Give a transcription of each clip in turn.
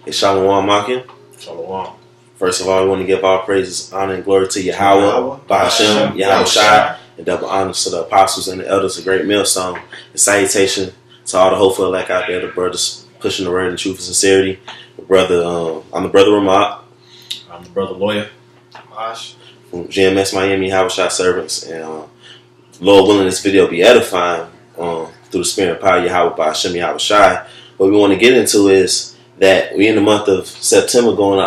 Hey, Shalom Makim. Shalom. First of all, we want to give all praises, honor, and glory to Yahweh, Bahashem, Yahweh Shai, and double honors to the apostles and the elders of Great Millstone. And salutation to all the hopeful elect out there, the brothers pushing the word in truth and sincerity. I'm the brother Ramat. I'm the brother Lawyer. Ash. From GMS Miami, Yahweh Shai servants. And Lord willing, this video be edifying through the spirit and power of Yahweh, Bahashem, Yahweh Shai. What we want to get into is that we in the month of September going to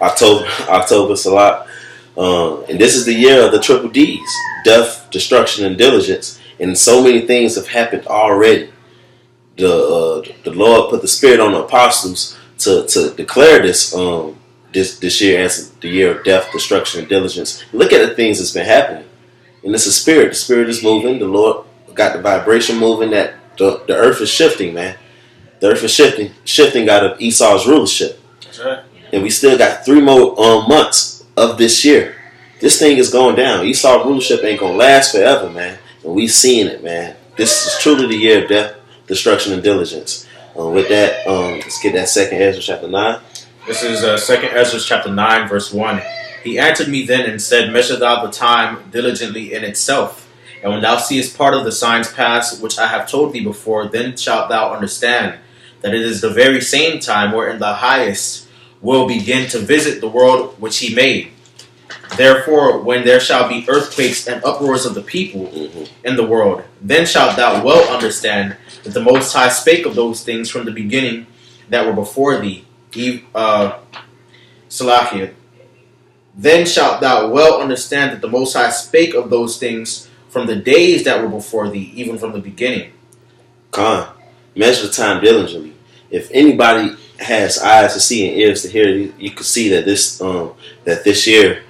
October, Salat. And this is the year of the triple D's, death, destruction, and diligence. And so many things have happened already. The Lord put the spirit on the apostles to declare this year as the year of death, destruction, and diligence. Look at the things that's been happening. And it's a spirit. The spirit is moving. The Lord got the vibration moving that the earth is shifting, man. The earth is shifting out of Esau's rulership. That's right. And we still got 3 more months of this year. This thing is going down. Esau's rulership ain't going to last forever, man. And we seeing it, man. This is truly the year of death, destruction, and diligence. With that, let's get that 2nd Ezra chapter 9. This is 2nd Ezra chapter 9, verse 1. He answered me then and said, Measure thou the time diligently in itself. And when thou seest part of the signs pass, which I have told thee before, then shalt thou understand that it is the very same time wherein the highest will begin to visit the world which he made. Therefore, when there shall be earthquakes and uproars of the people in the world, then shalt thou well understand that the Most High spake of those things from the beginning that were before thee. Salakia. Then shalt thou well understand that the Most High spake of those things from the days that were before thee, even from the beginning. Khan, measure the time diligently. If anybody has eyes to see and ears to hear, you can see that this year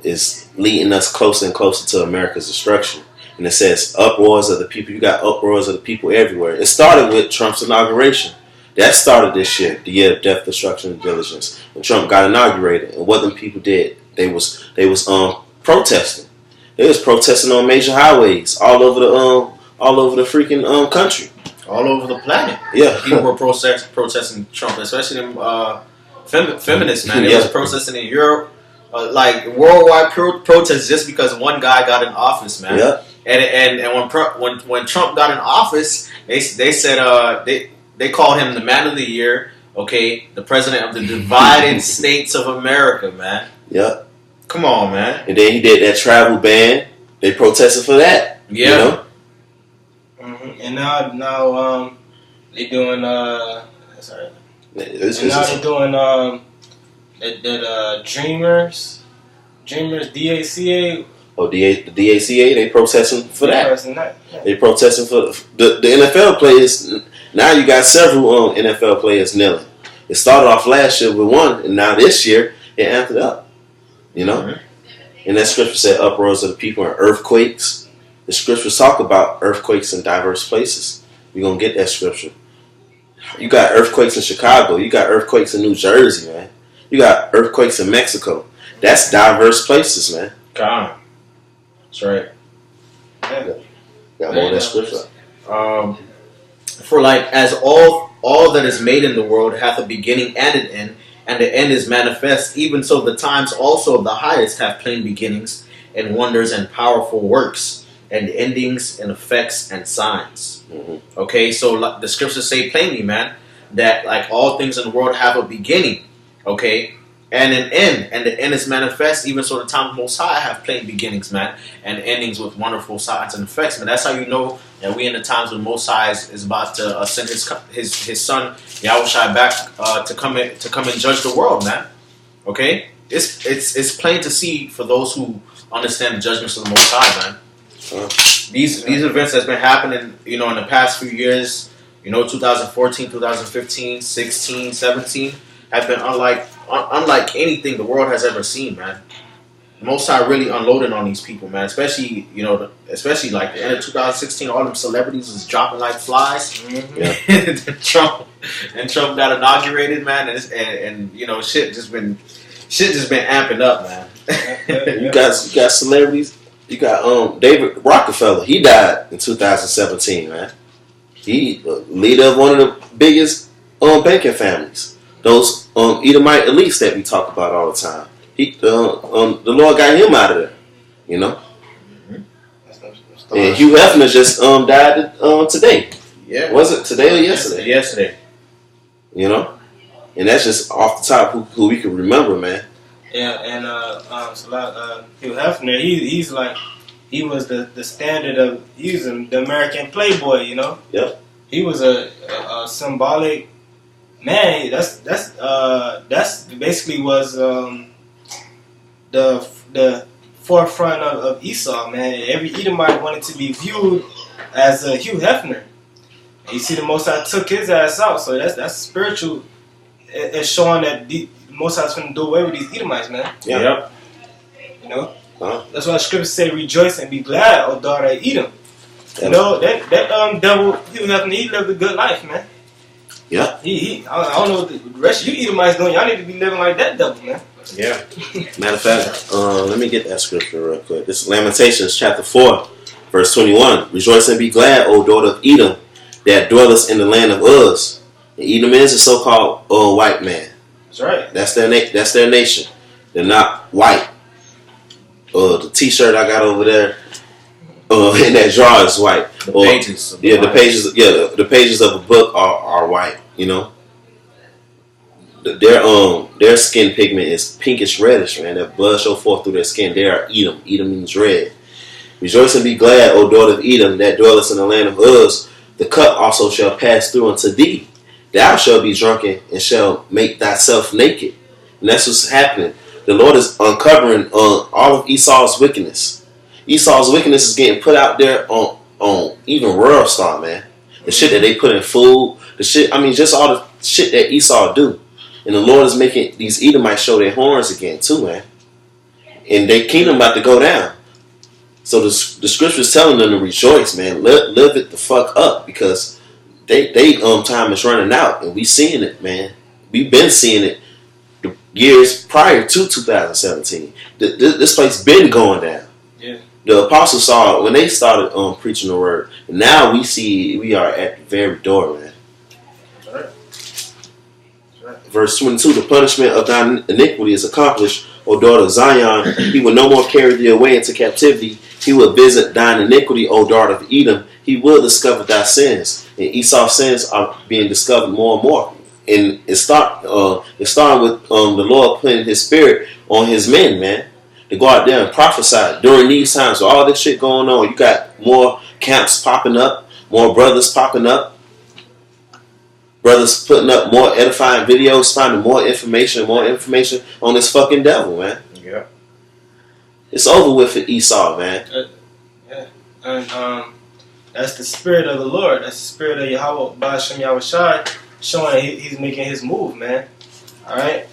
is leading us closer and closer to America's destruction. And it says uproars of the people. You got uproars of the people everywhere. It started with Trump's inauguration. That started this year, the year of death, destruction, and diligence. When Trump got inaugurated, and what them people did, they was protesting. They was protesting on major highways all over the freaking country. All over the planet. Yeah. People were protesting Trump, especially them feminists, man. They Yeah. was protesting in Europe, like worldwide protests just because one guy got in office, man. Yeah. And when Trump got in office, they said they called him the man of the year, okay, the president of the divided states of America, man. Yeah. Come on, man. And then he did that travel ban. They protested for that. Yeah. You know? And now they doing sorry. And now they're doing that Dreamers DACA. Oh, the DACA, they protesting for that. Yeah. They protesting for the NFL players. Now you got several NFL players kneeling. It started off last year with one, and now this year it amped it up. You know? Mm-hmm. And that scripture said uproars of the people and earthquakes. The scriptures talk about earthquakes in diverse places. You're going to get that scripture. You got earthquakes in Chicago. You got earthquakes in New Jersey, man. You got earthquakes in Mexico. That's diverse places, man. God. That's right. Yeah. Got more of that scripture. For like, as all that is made in the world hath a beginning and an end, and the end is manifest, even so the times also of the highest have plain beginnings, and wonders and powerful works, and endings and effects and signs. Mm-hmm. Okay, so the scriptures say plainly, man, that like all things in the world have a beginning, okay, and an end, and the end is manifest, even so the time of Most High have plain beginnings, man, and endings with wonderful signs and effects, man. That's how you know that we in the times when Most High is about to send his son Yahweh Shai back to come and judge the world, man. Okay, it's plain to see for those who understand the judgments of the Most High, man. These events that's been happening, you know, in the past few years, you know, 2014, 2015, 16, 17, have been unlike anything the world has ever seen, man. The Most High really unloading on these people, man. Especially, you know, especially like the end of 2016, all them celebrities was dropping like flies. Mm-hmm. Yeah. Trump got inaugurated, man, and you know, shit just been amping up, man. You got celebrities. You got David Rockefeller. He died in 2017, man. He leader of one of the biggest banking families, those Edomite elites that we talk about all the time. The Lord got him out of there, you know. And Hugh Hefner just died today. Yeah, was it today or yesterday? Yesterday. You know, and that's just off the top who we can remember, man. Yeah, and Hugh Hefner, he was the standard of using the American Playboy, you know. Yep. He was a symbolic man. That's basically was the forefront of Esau, man. Every Edomite wanted to be viewed as a Hugh Hefner. And you see, the Most High took his ass out, so that's spiritual. It's showing that the Most High's going to do away with these Edomites, man. Yeah. Yep. You know, That's why the scriptures say, "Rejoice and be glad, O daughter of Edom." You know that devil, Hugh Hefner, he lived a good life, man. Yeah. I don't know what the rest of you Edomites doing. Y'all need to be living like that devil, man. Yeah. Matter of fact, let me get that scripture real quick. This is Lamentations chapter 4, verse 21. Rejoice and be glad, O daughter of Edom, that dwellest in the land of Uz. And Edom is a so-called white man. That's right. That's their nation. They're not white. The T-shirt I got over there in that jar is white. The pages. The pages of a book are white. You know. Their skin pigment is pinkish reddish, man. Their blood show forth through their skin. They are Edom. Edom means red. Rejoice and be glad, O daughter of Edom, that dwellest in the land of Uz. The cup also shall pass through unto thee. Thou shalt be drunken and shall make thyself naked. And that's what's happening. The Lord is uncovering all of Esau's wickedness. Esau's wickedness is getting put out there on even World Star, man. The shit that they put in food, just all the shit that Esau do. And the Lord is making these Edomites show their horns again too, man. And their kingdom about to go down. So the scripture is telling them to rejoice, man. Live it the fuck up, because they time is running out, and we seeing it, man. We've been seeing it the years prior to 2017. This place been going down. Yeah. The apostles saw it when they started preaching the word. And now we are at the very door, man. That's right. Verse 22, the punishment of thine iniquity is accomplished, O daughter of Zion. He will no more carry thee away into captivity. He will visit thine iniquity, O daughter of Edom. He will discover thy sins. And Esau's sins are being discovered more and more. And it's starting with the Lord putting his spirit on his men, man, to go out there and prophesy during these times. With all this shit going on, you got more camps popping up, more brothers popping up. Brothers putting up more edifying videos, finding more information on this fucking devil, man. Yeah. It's over with for Esau, man. Yeah. And that's the spirit of the Lord. That's the spirit of Yahweh, Ba'ashem Yahushai, showing he's making his move, man. All right.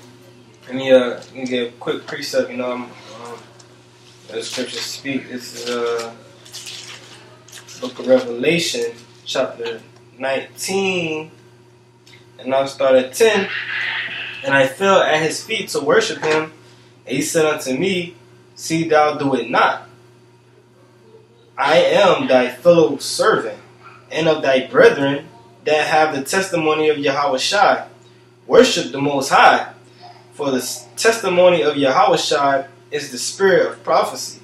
Let me get a quick precept. You know, the scriptures speak. This is Book of Revelation, chapter 19. And I'll start at 10. And I fell at his feet to worship him. And he said unto me, See thou do it not. I am thy fellow servant, and of thy brethren that have the testimony of Yahushai. Worship the Most High. For the testimony of Yahushai is the spirit of prophecy.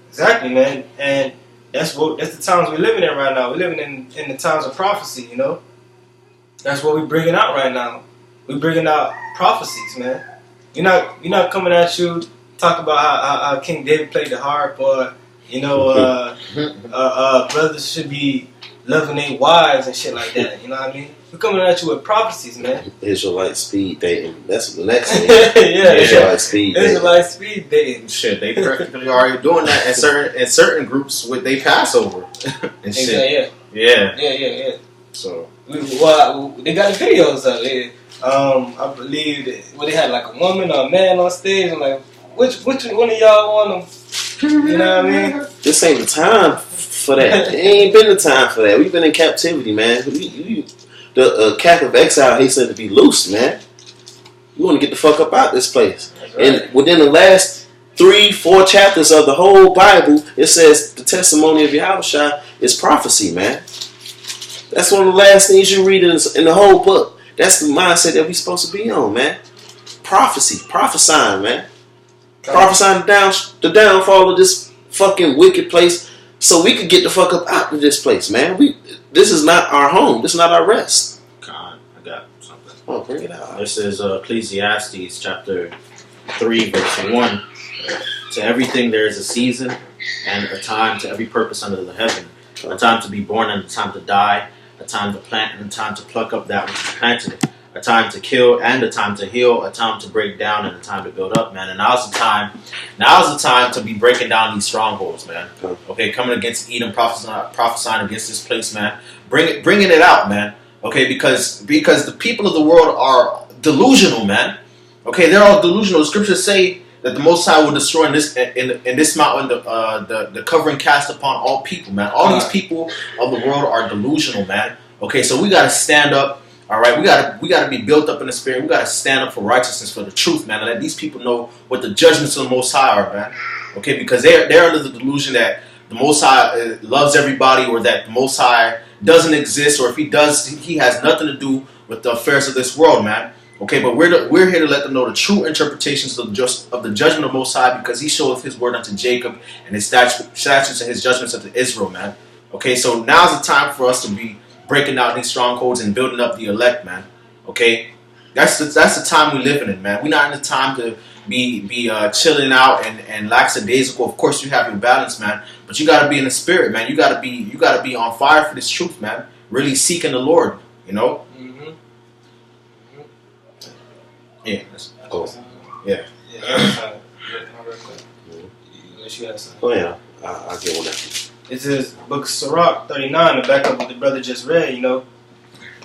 Exactly, man. And that's the times we're living in right now. We're living in the times of prophecy, you know. That's what we're bringing out right now. We're bringing out prophecies, man. We're not coming at you talk about how King David played the harp, or brothers should be loving their wives and shit like that. You know what I mean? We're coming at you with prophecies, man. Israelite speed dating. That's the next thing. Israelite speed dating. Israelite speed dating. Shit, they practically already doing that in certain groups with they Passover and shit. Yeah. So they got the videos of it. I believe they had like a woman or a man on stage. I'm like, which one of y'all want them? You know what I mean? This ain't the time for that. It ain't been the time for that. We've been in captivity, man. The cap of exile hastened to be loose, man. We want to get the fuck up out this place. Right. And within the last 3-4 chapters of the whole Bible, it says the testimony of Yahushua is prophecy, man. That's one of the last things you read in the whole book. That's the mindset that we supposed to be on, man. Prophesying, man. Prophesying the downfall of this fucking wicked place, so we could get the fuck up out of this place, man. This is not our home. This is not our rest. God, I got something. Oh, bring it out. This is Ecclesiastes chapter 3, verse 1. To everything there is a season and a time to every purpose under the heaven. A time to be born and a time to die. A time to plant and a time to pluck up that which is planted. A time to kill and a time to heal. A time to break down and a time to build up, man. And now's the time to be breaking down these strongholds, man. Okay, coming against Edom, prophesying against this place, man. Bringing it out, man. Okay, because the people of the world are delusional, man. Okay, they're all delusional. The scriptures say that the Most High will destroy in this mountain the covering cast upon all people, man. All these people of the world are delusional, man. Okay, so we gotta stand up. All right, we gotta be built up in the spirit. We gotta stand up for righteousness, for the truth, man, and let these people know what the judgments of the Most High are, man. Okay, because they're under the delusion that the Most High loves everybody, or that the Most High doesn't exist, or if he does, he has nothing to do with the affairs of this world, man. Okay, but we're here to let them know the true interpretations of the judgment of Most High, because He showeth His word unto Jacob and His statutes and His judgments unto Israel, man. Okay, so now's the time for us to be breaking down these strongholds and building up the elect, man. Okay, that's the time we living in, man. We're not in the time to be chilling out and lackadaisical. Of course, you have your balance, man, but you gotta be in the spirit, man. You gotta be on fire for this truth, man. Really seeking the Lord, you know. Yeah, that's cool. Yeah. Oh yeah, I'll get one after. It says, Book of Sirach 39, to back up what the brother just read, you know.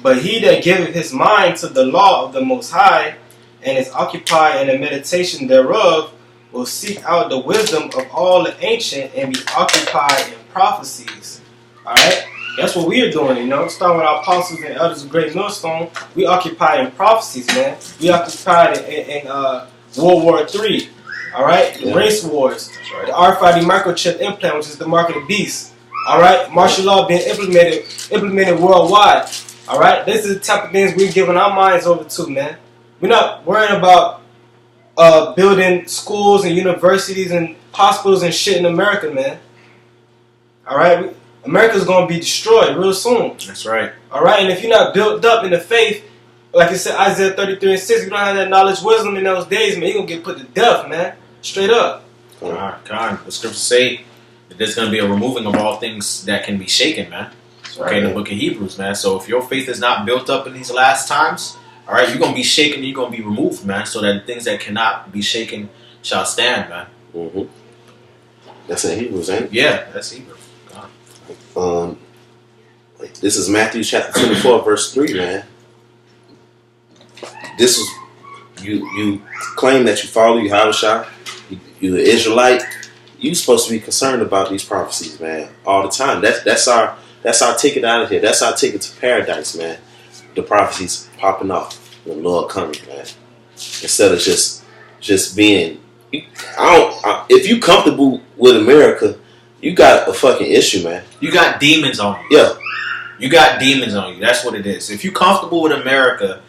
But he that giveth his mind to the law of the Most High, and is occupied in the meditation thereof, will seek out the wisdom of all the ancient, and be occupied in prophecies. Alright? That's what we are doing, you know. Starting with our apostles and elders of Great Millstone, we occupied in prophecies, man. We occupied in World War III. Alright? The race wars. Right. The RFID microchip implant, which is the mark of the beast. Alright? Martial law being implemented worldwide. Alright? This is the type of things we're giving our minds over to, man. We're not worrying about building schools and universities and hospitals and shit in America, man. Alright? America's going to be destroyed real soon. That's right. Alright? And if you're not built up in the faith, like it said, Isaiah 33 and 6, if you don't have that knowledge, wisdom in those days, man, you're going to get put to death, man. Straight up. God, the scriptures say that there's going to be a removing of all things that can be shaken, man. Okay, in the book of Hebrews, man. So if your faith is not built up in these last times, all right, you're going to be shaken and you're going to be removed, man, so that things that cannot be shaken shall stand, man. Mm-hmm. That's in Hebrews, ain't it? Yeah, that's Hebrews. God. This is Matthew chapter 24, verse 3, man. This is, you claim that you follow Yahushua, you're an Israelite. You're supposed to be concerned about these prophecies, man, all the time. That's our ticket out of here. That's our ticket to paradise, man. The prophecies popping off, the Lord coming, man. Instead of just being, if you comfortable with America, you got a fucking issue, man. You got demons on you. Yeah, you got demons on you. That's what it is. If you comfortable with America,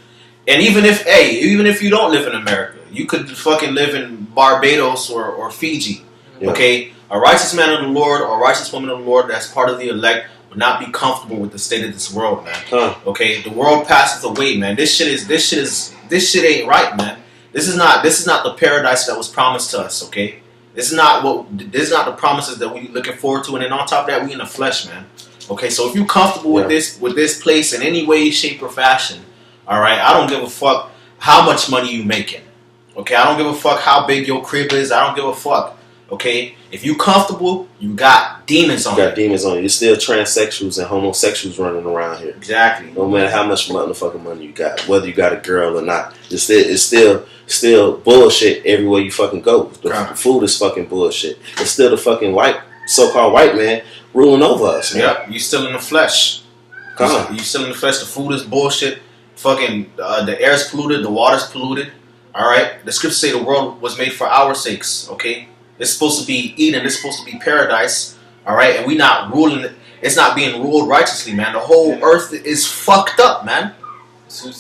and even if you don't live in America, you could fucking live in Barbados or Fiji. Yeah. Okay, a righteous man of the Lord or a righteous woman of the Lord that's part of the elect would not be comfortable with the state of this world, man. Okay, the world passes away, man. This shit ain't right, man. This is not the paradise that was promised to us. Okay, this is not the promises that we looking forward to. And then on top of that, we in the flesh, man. Okay, so if you comfortable with this place in any way, shape, or fashion, all right, I don't give a fuck how much money you making. Okay, I don't give a fuck how big your crib is. I don't give a fuck. Okay, if you comfortable, you got demons on you. Got demons on you. There's still transsexuals and homosexuals running around here. Exactly. No matter how much motherfucking money you got, whether you got a girl or not, it's still bullshit everywhere you fucking go. The food is fucking bullshit. It's still the fucking so-called white man ruling over us, man. Yep, you still in the flesh. You still in the flesh. The food is bullshit. Fucking the air's polluted. The water's polluted. All right. The scriptures say the world was made for our sakes. Okay. It's supposed to be Eden. It's supposed to be paradise. All right. And we not ruling it. It's not being ruled righteously, man. The whole earth is fucked up, man.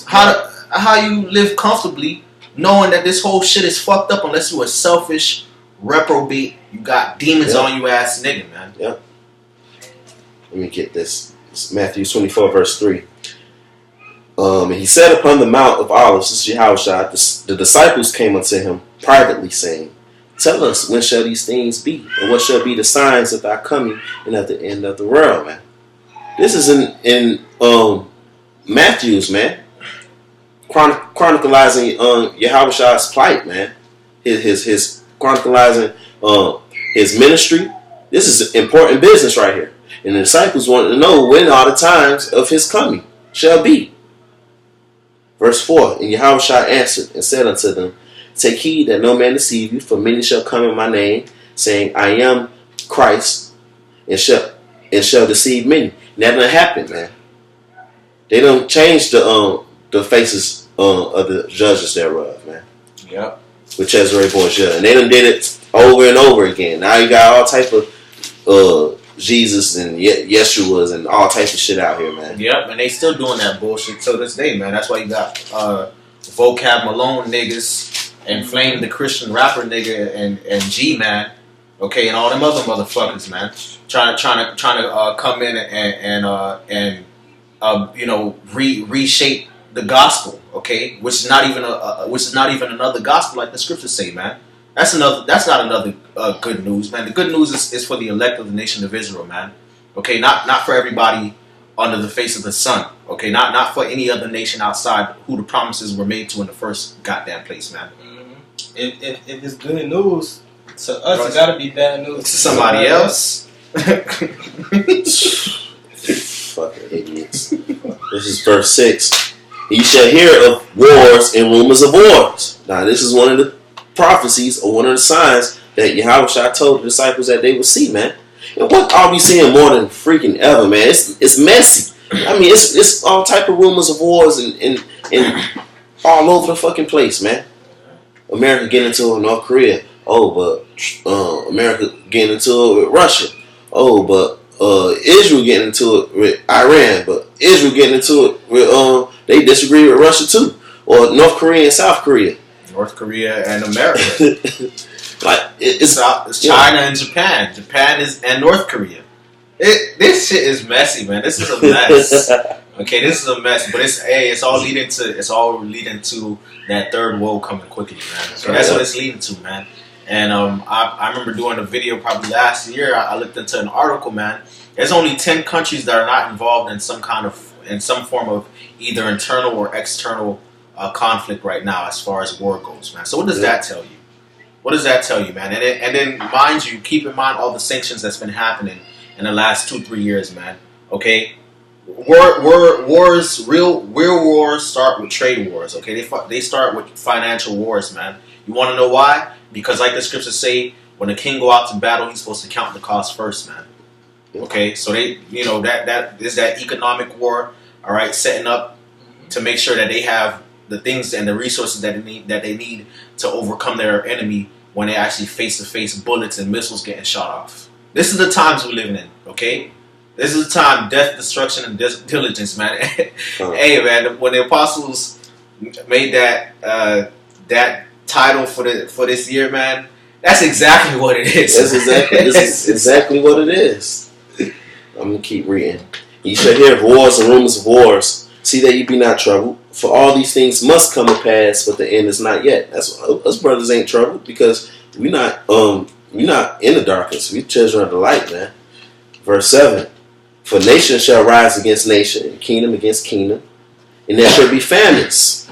How you live comfortably knowing that this whole shit is fucked up unless you a selfish reprobate, you got demons on you ass nigga, man. Yep. Let me get this. It's Matthew 24 verse 3. And he said upon the Mount of Olives, this is Yahushua, the disciples came unto him privately, saying, tell us, when shall these things be? And what shall be the signs of thy coming and at the end of the world, man? This is in Matthew's, man. Chronicalizing Yahushua's plight, man. His chronicalizing his ministry. This is important business right here. And the disciples wanted to know when all the times of his coming shall be. Verse 4, and Yahushua answered and said unto them, take heed that no man deceive you, for many shall come in my name, saying, I am Christ, and shall deceive many. And that done happen, man. They don't change the faces of the judges thereof, man. Yep. With Cesare Borgia. And they done did it over and over again. Now you got all type of Jesus and Yeshua's and all type of shit out here, man. Yep, and they still doing that bullshit till this day, man. That's why you got Vocab Malone niggas and Flame the Christian rapper nigga and G man, okay, and all them other motherfuckers, man, trying to come in and reshape the gospel, okay, which is not even another gospel like the scriptures say, man. That's not another good news, man. The good news is for the elect of the nation of Israel, man. Okay, not for everybody under the face of the sun. Okay, not for any other nation outside who the promises were made to in the first goddamn place, man. Mm-hmm. If it's good news to us, it gotta be bad news to somebody else. Fucking idiots. This is verse 6. You shall hear of wars and rumors of wars. Now, this is one of the prophecies or one of the signs that Yahushua told the disciples that they would see, man. And what are we seeing more than freaking ever, man? It's messy. I mean, it's all type of rumors of wars and all over the fucking place, man. America getting into it with North Korea. Oh, but America getting into it with Russia. Oh, but Israel getting into it with Iran. But Israel getting into it with they disagree with Russia too, or North Korea and South Korea. North Korea and America. Like it's China and Japan. Japan and North Korea. This shit is messy, man. This is a mess. Okay, this is a mess, but it's all leading to that third world coming quickly, man. So that's what it's leading to, man. And I remember doing a video probably last year. I looked into an article, man. There's only 10 countries that are not involved in some form of either internal or external conflict right now, as far as war goes, man. So what does that tell you? What does that tell you, man? And then, mind you, keep in mind all the sanctions that's been happening in the last 2-3 years, man. Okay, real wars start with trade wars. Okay, they start with financial wars, man. You want to know why? Because like the scriptures say, when a king go out to battle, he's supposed to count the cost first, man. Okay, so they, that is that economic war. All right, setting up to make sure that they have the things and the resources that they need to overcome their enemy when they actually face-to-face bullets and missiles getting shot off. This is the times we're living in, okay? This is the time, death, destruction, and diligence, man. Hey, man, when the apostles made that title for this year, man, that's exactly what it is. That's exactly what it is. I'm going to keep reading. You shall hear of wars and rumors of wars. See that you be not troubled. For all these things must come to pass, but the end is not yet. That's why us brothers ain't troubled, because we're not in the darkness. We children of the light, man. Verse 7. For nation shall rise against nation, and kingdom against kingdom, and there shall be famines,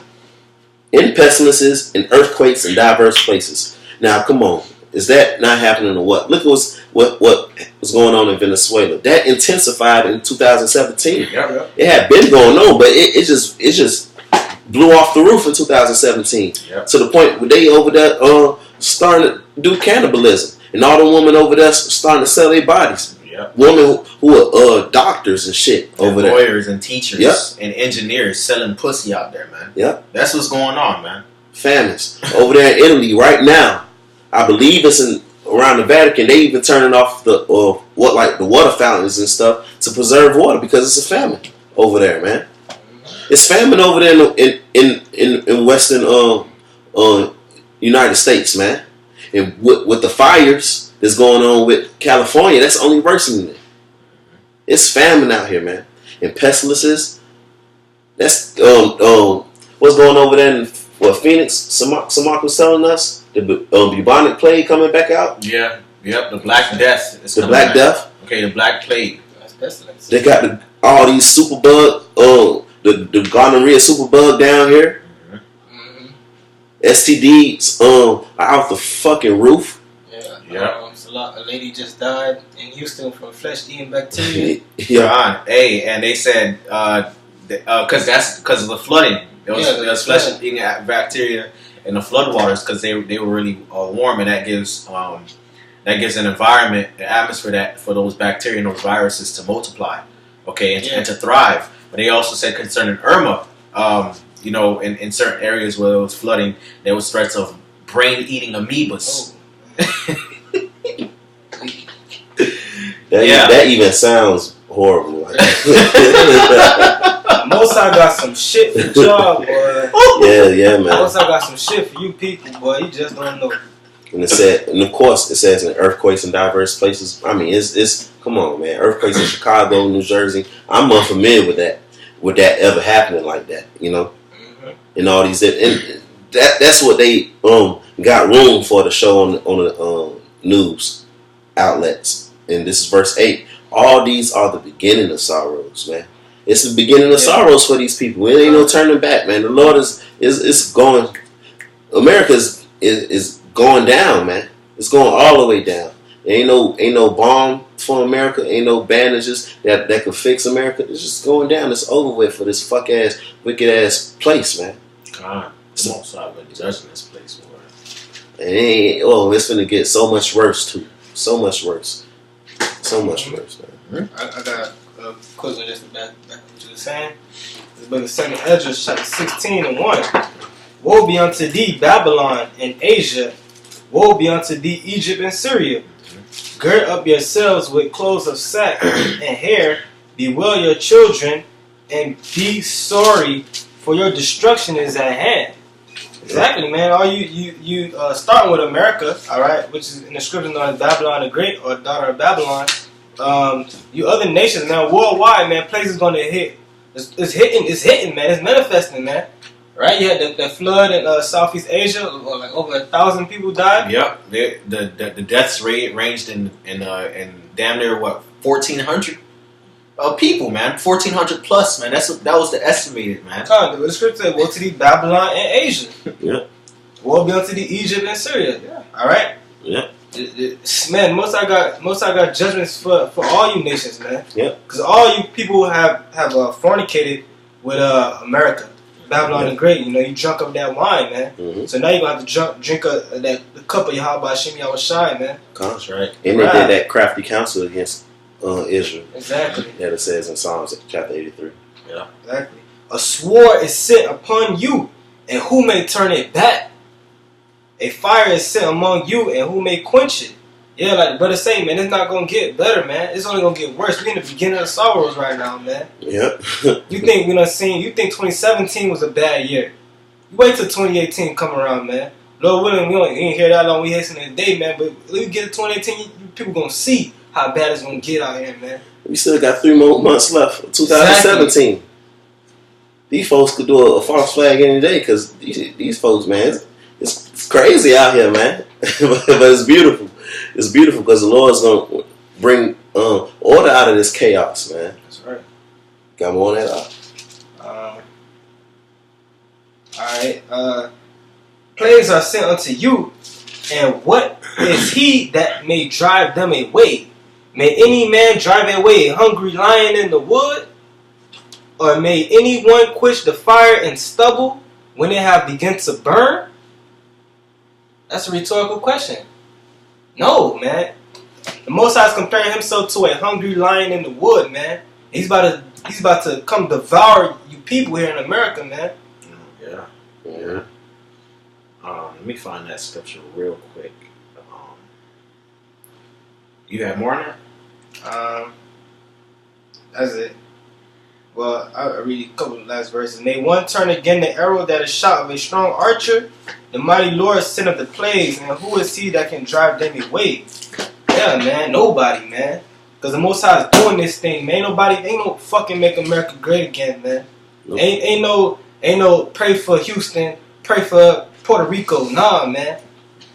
and pestilences, and earthquakes in diverse places. Now, come on. Is that not happening or what? Look at what was going on in Venezuela. That intensified in 2017. Yep. It had been going on, but it just blew off the roof in 2017. Yep. To the point where they over there starting to do cannibalism. And all the women over there starting to sell their bodies. Yep. Women who are doctors and shit over there. Lawyers and teachers and engineers selling pussy out there, man. Yep. That's what's going on, man. Famines. Over there in Italy right now. I believe it's around the Vatican. They even turning off the water fountains and stuff to preserve water because it's a famine over there, man. It's famine over there in Western United States, man. And with the fires that's going on with California, that's only worsening it. It's famine out here, man. And pestilences. That's what's going over there in Phoenix. Samak was telling us the bubonic plague coming back out. Yeah, yep. The Black Death. The Black Death. Okay, the Black Plague. That's pestilence. They got all these superbug. The gonorrhea superbug down here. STDs out the fucking roof. Yeah. A lady just died in Houston from flesh-eating bacteria. Yeah. Hey, and they said because that's because of the flooding. There was flesh-eating bacteria in the floodwaters because they were really warm, and that gives an environment, an atmosphere that for those bacteria and those viruses to multiply, okay, and to thrive. But they also said concerning Irma, in certain areas where it was flooding, there was threats of brain-eating amoebas. Oh. That even sounds horrible. Mosai got some shit for y'all, boy. Yeah, man. Mosai got some shit for you people, boy. You just don't know. And of course, it says in earthquakes in diverse places. I mean, it's come on, man. Earthquakes in Chicago, New Jersey. I'm unfamiliar with that ever happening like that, And all these, and that's what they got room for to show on the news outlets. And this is verse 8. All these are the beginning of sorrows, man. It's the beginning of sorrows for these people. It ain't no turning back, man. The Lord is going. America is going down, man. It's going all the way down. There ain't no balm for America. Ain't no bandages that could fix America. It's just going down. It's over with for this fuck ass, wicked ass place, man. God, I'm also judging this place, boy. It's gonna get so much worse too. So much worse. So much worse, man. I got a quick one just to back what you were saying. This book is 2 Ezra, chapter 16 and 1. Woe be unto thee, Babylon and Asia. Woe be unto thee, Egypt and Syria. Gird up yourselves with clothes of sack and hair. Bewail your children and be sorry, for your destruction is at hand. Exactly, man. All you starting with America, all right, which is in the scripture known as Babylon the Great or daughter of Babylon. You other nations, man, worldwide, man, places gonna hit. It's hitting, man. It's manifesting, man. Right? You had the flood in Southeast Asia, like over 1,000 people died. Yep. The deaths rate ranged in damn near 1,400 people, man. 1,400 plus, man. That was the estimated, man. The scripture said, "Woe to thee, Babylon and Asia." Yeah. Woe be unto thee, Egypt and Syria. Yeah. All right. Yeah. Man, most I got judgments for all you nations, man. Yeah. Because all you people have fornicated with America, Babylon the Great. You drunk of that wine, man. Mm-hmm. So now you gonna have to drink the cup of Yahweh Hashem Yahweh Shai, man. That's right. And they did that crafty counsel against Israel. Exactly. That it says in Psalms chapter 83. Yeah. Exactly. A sword is sent upon you, and who may turn it back? A fire is set among you, and who may quench it? Yeah, like the brother say, man, it's not gonna get better, man. It's only gonna get worse. We in the beginning of sorrows right now, man. Yep. You think you think 2017 was a bad year? You wait till 2018 come around, man. Lord willing, we ain't here that long. We hasten the day, man. But when we get to 2018, you people gonna see how bad it's gonna get out here, man. We still got 3 more months left of 2017. Exactly. These folks could do a false flag any day because these folks, man, it's crazy out here, man. But it's beautiful. It's beautiful because the Lord's going to bring order out of this chaos, man. That's right. Got more on that out. Alright. Plagues are sent unto you, and what is he that may drive them away? May any man drive away a hungry lion in the wood? Or may anyone quench the fire and stubble when it have begun to burn? That's a rhetorical question. No, man. The Most High is comparing himself to a hungry lion in the wood, man. He's about to come devour you people here in America, man. Yeah. Let me find that scripture real quick. You have more on that? That's it. Well, I'll read a couple of the last verses. And they one turn again the arrow that is shot of a strong archer. The mighty Lord sent up the plagues, and who is he that can drive them away? Yeah, man, nobody, man. Because the Most High is doing this thing, man. Ain't no fucking make America great again, man. Nope. Ain't no pray for Houston, pray for Puerto Rico. Nah, man.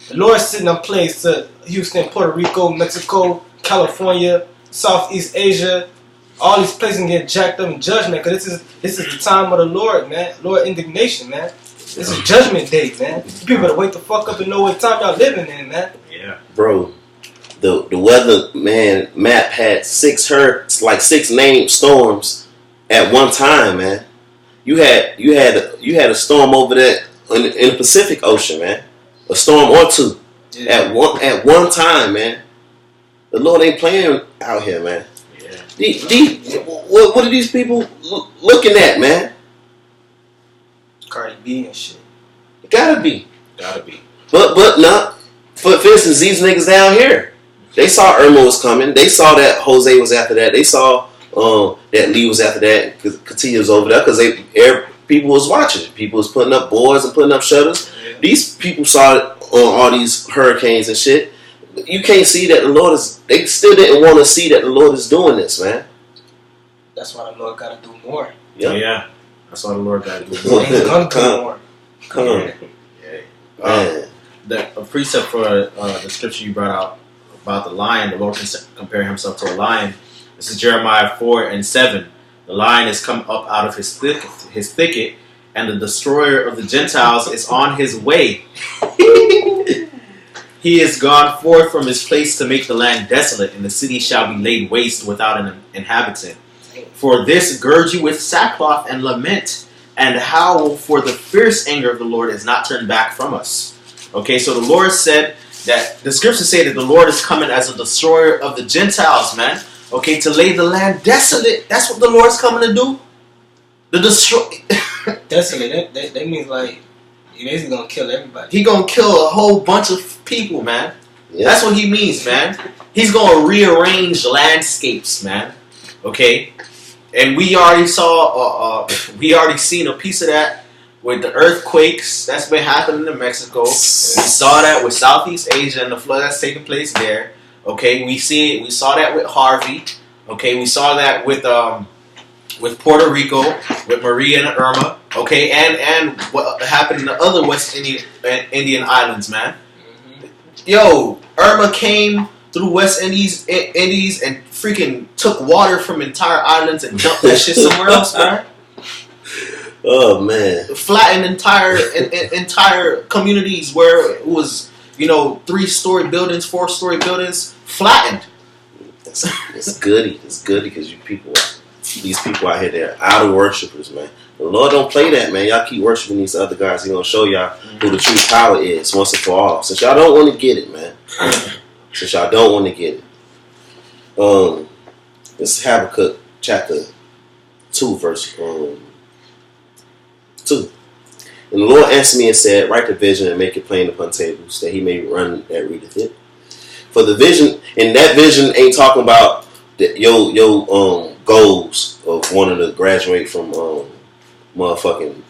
The Lord's sitting up plagues to Houston, Puerto Rico, Mexico, California, Southeast Asia. All these places can get jacked up in judgment, because this is the time of the Lord, man. Lord indignation, man. This is judgment day, man. People better wake the fuck up and know what time y'all living in, man. Yeah, bro. The weather man map had 6 named storms at one time, man. You had a storm over there in the Pacific Ocean, man. A storm or two at one time, man. The Lord ain't playing out here, man. What are these people looking at, man? Cardi B and shit. It gotta be. But not. For instance, these niggas down here, they saw Irma was coming. They saw that Jose was after that. They saw that Lee was after that. Because Katia was over there. Because people was watching. People was putting up boards and putting up shutters. Yeah. These people saw all these hurricanes and shit. You can't see that the Lord is. They still didn't want to see that the Lord is doing this, man. That's why the Lord got to do more. Yep. Yeah. That's why the Lord got to do more. He's going to do more. Come on. A precept for the scripture you brought out about the lion, the Lord can compare himself to a lion. This is Jeremiah 4:7. The lion has come up out of his thicket, and the destroyer of the Gentiles is on his way. He is gone forth from his place to make the land desolate, and the city shall be laid waste without an inhabitant. For this gird you with sackcloth and lament, and howl, for the fierce anger of the Lord is not turned back from us. Okay, so the Lord said that, the scriptures say that the Lord is coming as a destroyer of the Gentiles, man. Okay, to lay the land desolate. That's what the Lord's coming to do. The destroy. Desolate, that means like, he's basically gonna kill everybody. He gonna kill a whole bunch of people, man. Yep. That's what he means, man. He's gonna rearrange landscapes, man. Okay, and we already saw, we already seen a piece of that with the earthquakes that's been happening in Mexico. We saw that with Southeast Asia and the flood that's taking place there. Okay, we saw that with Harvey. Okay, we saw that with Puerto Rico, with Maria and Irma. Okay, and what happened in the other West Indian islands, man. Mm-hmm. Yo, Irma came through West Indies and freaking took water from entire islands and dumped that shit somewhere else, man. Oh man! Flattened entire communities where it was, 3-story buildings, 4-story buildings, flattened. It's goody. It's goody because these people out here, they're idol worshipers, man. The Lord don't play that, man. Y'all keep worshiping these other guys. He gonna show y'all who the true power is once and for all. Since y'all don't want to get it, man. Since y'all don't want to get it. This is Habakkuk chapter 2, verse 2. And the Lord answered me and said, write the vision and make it plain upon tables, that he may run that readeth it. For the vision, and that vision ain't talking about your goals of wanting to graduate from motherfucking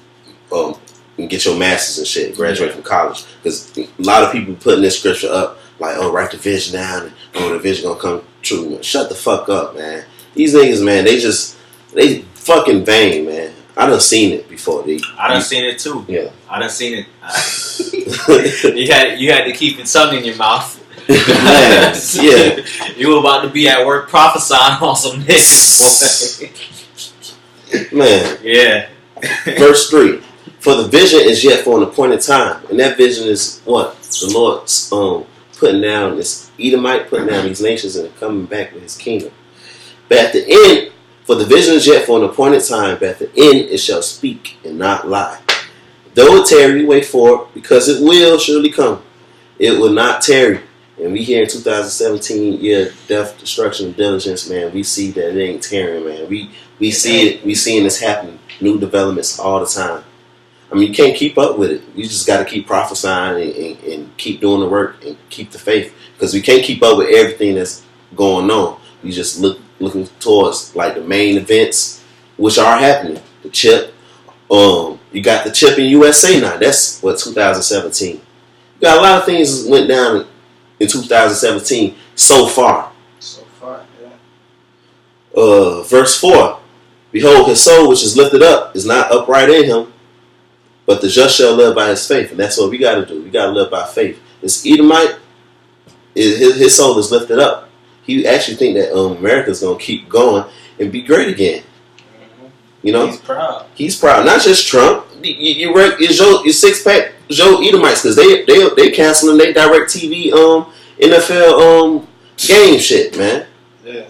and get your masters and shit, graduate from college. Because a lot of people putting this scripture up like, write the vision down and the vision gonna come true. Man, shut the fuck up, man. These niggas, man, they fucking vain, man. I done seen it before. I done seen it too. Yeah, I done seen it. You had to keep it something in your mouth. Man, yeah. You were about to be at work prophesying on some niggas. Man. Yeah. Verse 3. For the vision is yet for an appointed time. And that vision is what? The Lord's putting down this Edomite, putting down these nations and coming back with his kingdom. But at the end, for the vision is yet for an appointed time, but at the end it shall speak and not lie. Though it tarry, wait for it, because it will surely come. It will not tarry. And we here in 2017, death, destruction, and diligence, man. We see that it ain't tarrying, man. We see it. We seeing this happen. New developments all the time. I mean, you can't keep up with it. You just got to keep prophesying and keep doing the work and keep the faith, because we can't keep up with everything that's going on. We just looking towards like the main events which are happening. The chip. You got the chip in USA now. That's what 2017. You got a lot of things went down in 2017 so far. So far, yeah. Verse 4. Behold, his soul which is lifted up is not upright in him, but the just shall live by his faith. And that's what we got to do. We got to live by faith. This Edomite, his soul is lifted up. He actually think that America's going to keep going and be great again. You know, he's proud. He's proud. Not just Trump. It's your six pack Joe Edomites because they canceling their direct TV NFL game shit, man. Yeah.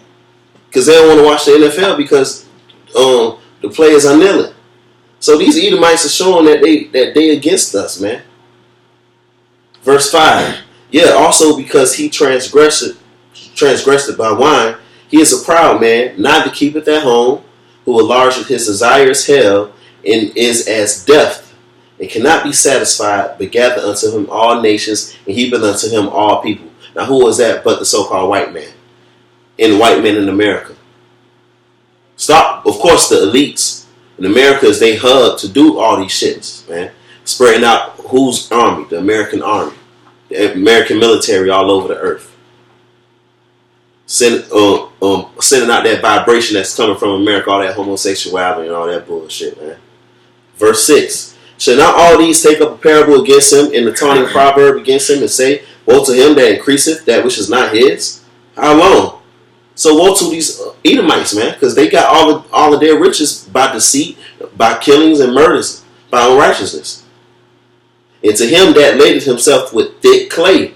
Because they don't want to watch the NFL because the players are kneeling. So these Edomites are showing that they against us, man. Verse 5. Yeah. Also because he transgressed by wine, he is a proud man, neither keepeth at home, who enlargeth his desires hell, and is as death, and cannot be satisfied, but gather unto him all nations, and heapeth unto him all people. Now, who is that but the so-called white man? And the white man in America. Stop, of course, the elites in America is they hub to do all these shits, man. Spreading out whose army? The American army. The American military all over the earth. Sending out that vibration that's coming from America, all that homosexuality and all that bullshit, man. Verse 6. Shall not all these take up a parable against him in the taunting proverb against him and say, woe to him that increaseth that which is not his? How long? So woe to these Edomites, man, because they got all of their riches by deceit, by killings and murders, by unrighteousness. And to him that ladeth himself with thick clay.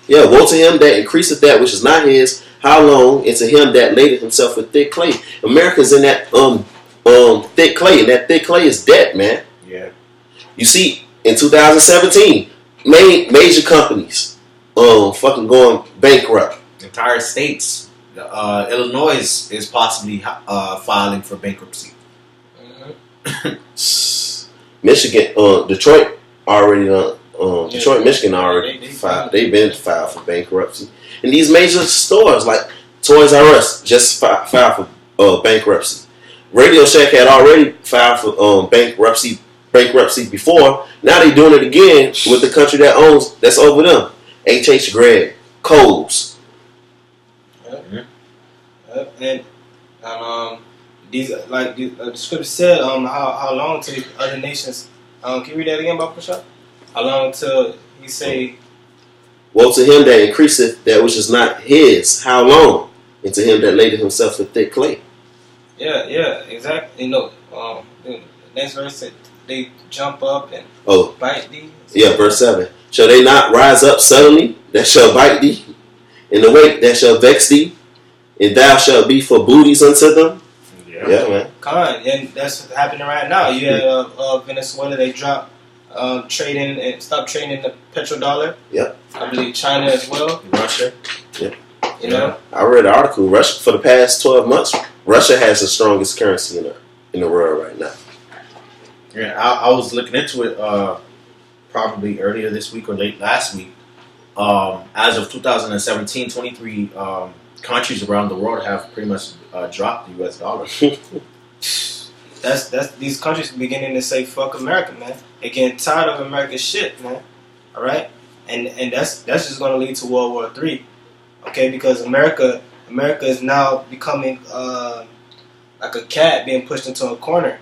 Yeah, woe to him that increaseth that which is not his. How long? And to him that ladeth himself with thick clay. America's in that thick clay, and that thick clay is debt, man. Yeah. You see, in 2017, major companies fucking going bankrupt. Entire states. Illinois is possibly filing for bankruptcy. Michigan, Detroit already Detroit, Michigan already filed. They've been filed for bankruptcy. And these major stores like Toys R Us just filed for bankruptcy. Radio Shack had already filed for bankruptcy before. Now they're doing it again with the country that's over them. H.H. Gregg, Kohl's. And these the scripture said how long till other nations. Can you read that again, Bob Prashad? How long till he say? Woe to him that increaseth that which is not his. How long? And to him that ladeth himself with thick clay. Yeah, exactly. You know, the next verse said they jump up and bite thee. Yeah, verse 7. Shall they not rise up suddenly that shall bite thee? In the wake that shall vex thee? And thou shalt be for booties unto them? Yeah, man. And that's what's happening right now. You had Venezuela, they dropped trading and stopped trading the petrodollar. Yep. I believe China as well. Russia. Yep. You know? I read an article. Russia, for the past 12 months, Russia has the strongest currency in the world right now. Yeah, I was looking into it probably earlier this week or late last week. As of 2017, 23 countries around the world have pretty much dropped the U.S. dollar. That's these countries beginning to say fuck America, man. They getting tired of America's shit, man. All right, and that's just gonna lead to World War III, okay? Because America is now becoming like a cat being pushed into a corner.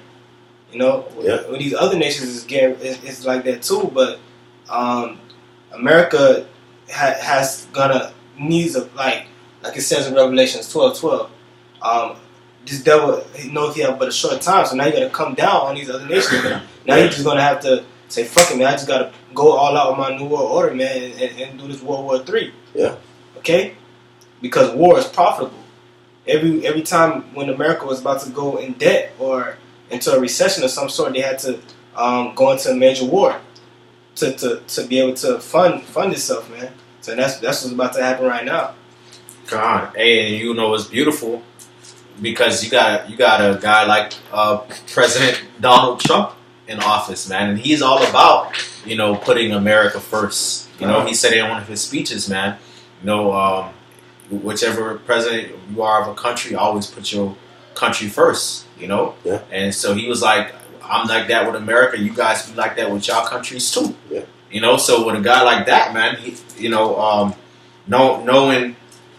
You know, with these other nations it's like that too. But America has gonna needs of like it says in Revelations 12:12. This devil, he knows he have but a short time, so now you got to come down on these other nations. Now you're just gonna have to say, "Fuck it, man! I just gotta go all out with my new world order, man, and do this World War III." Yeah. Okay. Because war is profitable. Every time when America was about to go in debt or into a recession of some sort, they had to go into a major war to be able to fund itself, man. So that's what's about to happen right now. God, hey, and you know it's beautiful because you got a guy like President Donald Trump in office, man, and he's all about putting America first. He said in one of his speeches, man, whichever president you are of a country, always put your country first, you know. Yeah. And so he was like, I'm like that with America. You guys be like that with y'all countries too. Yeah. You know. So with a guy like that, man, he, knowing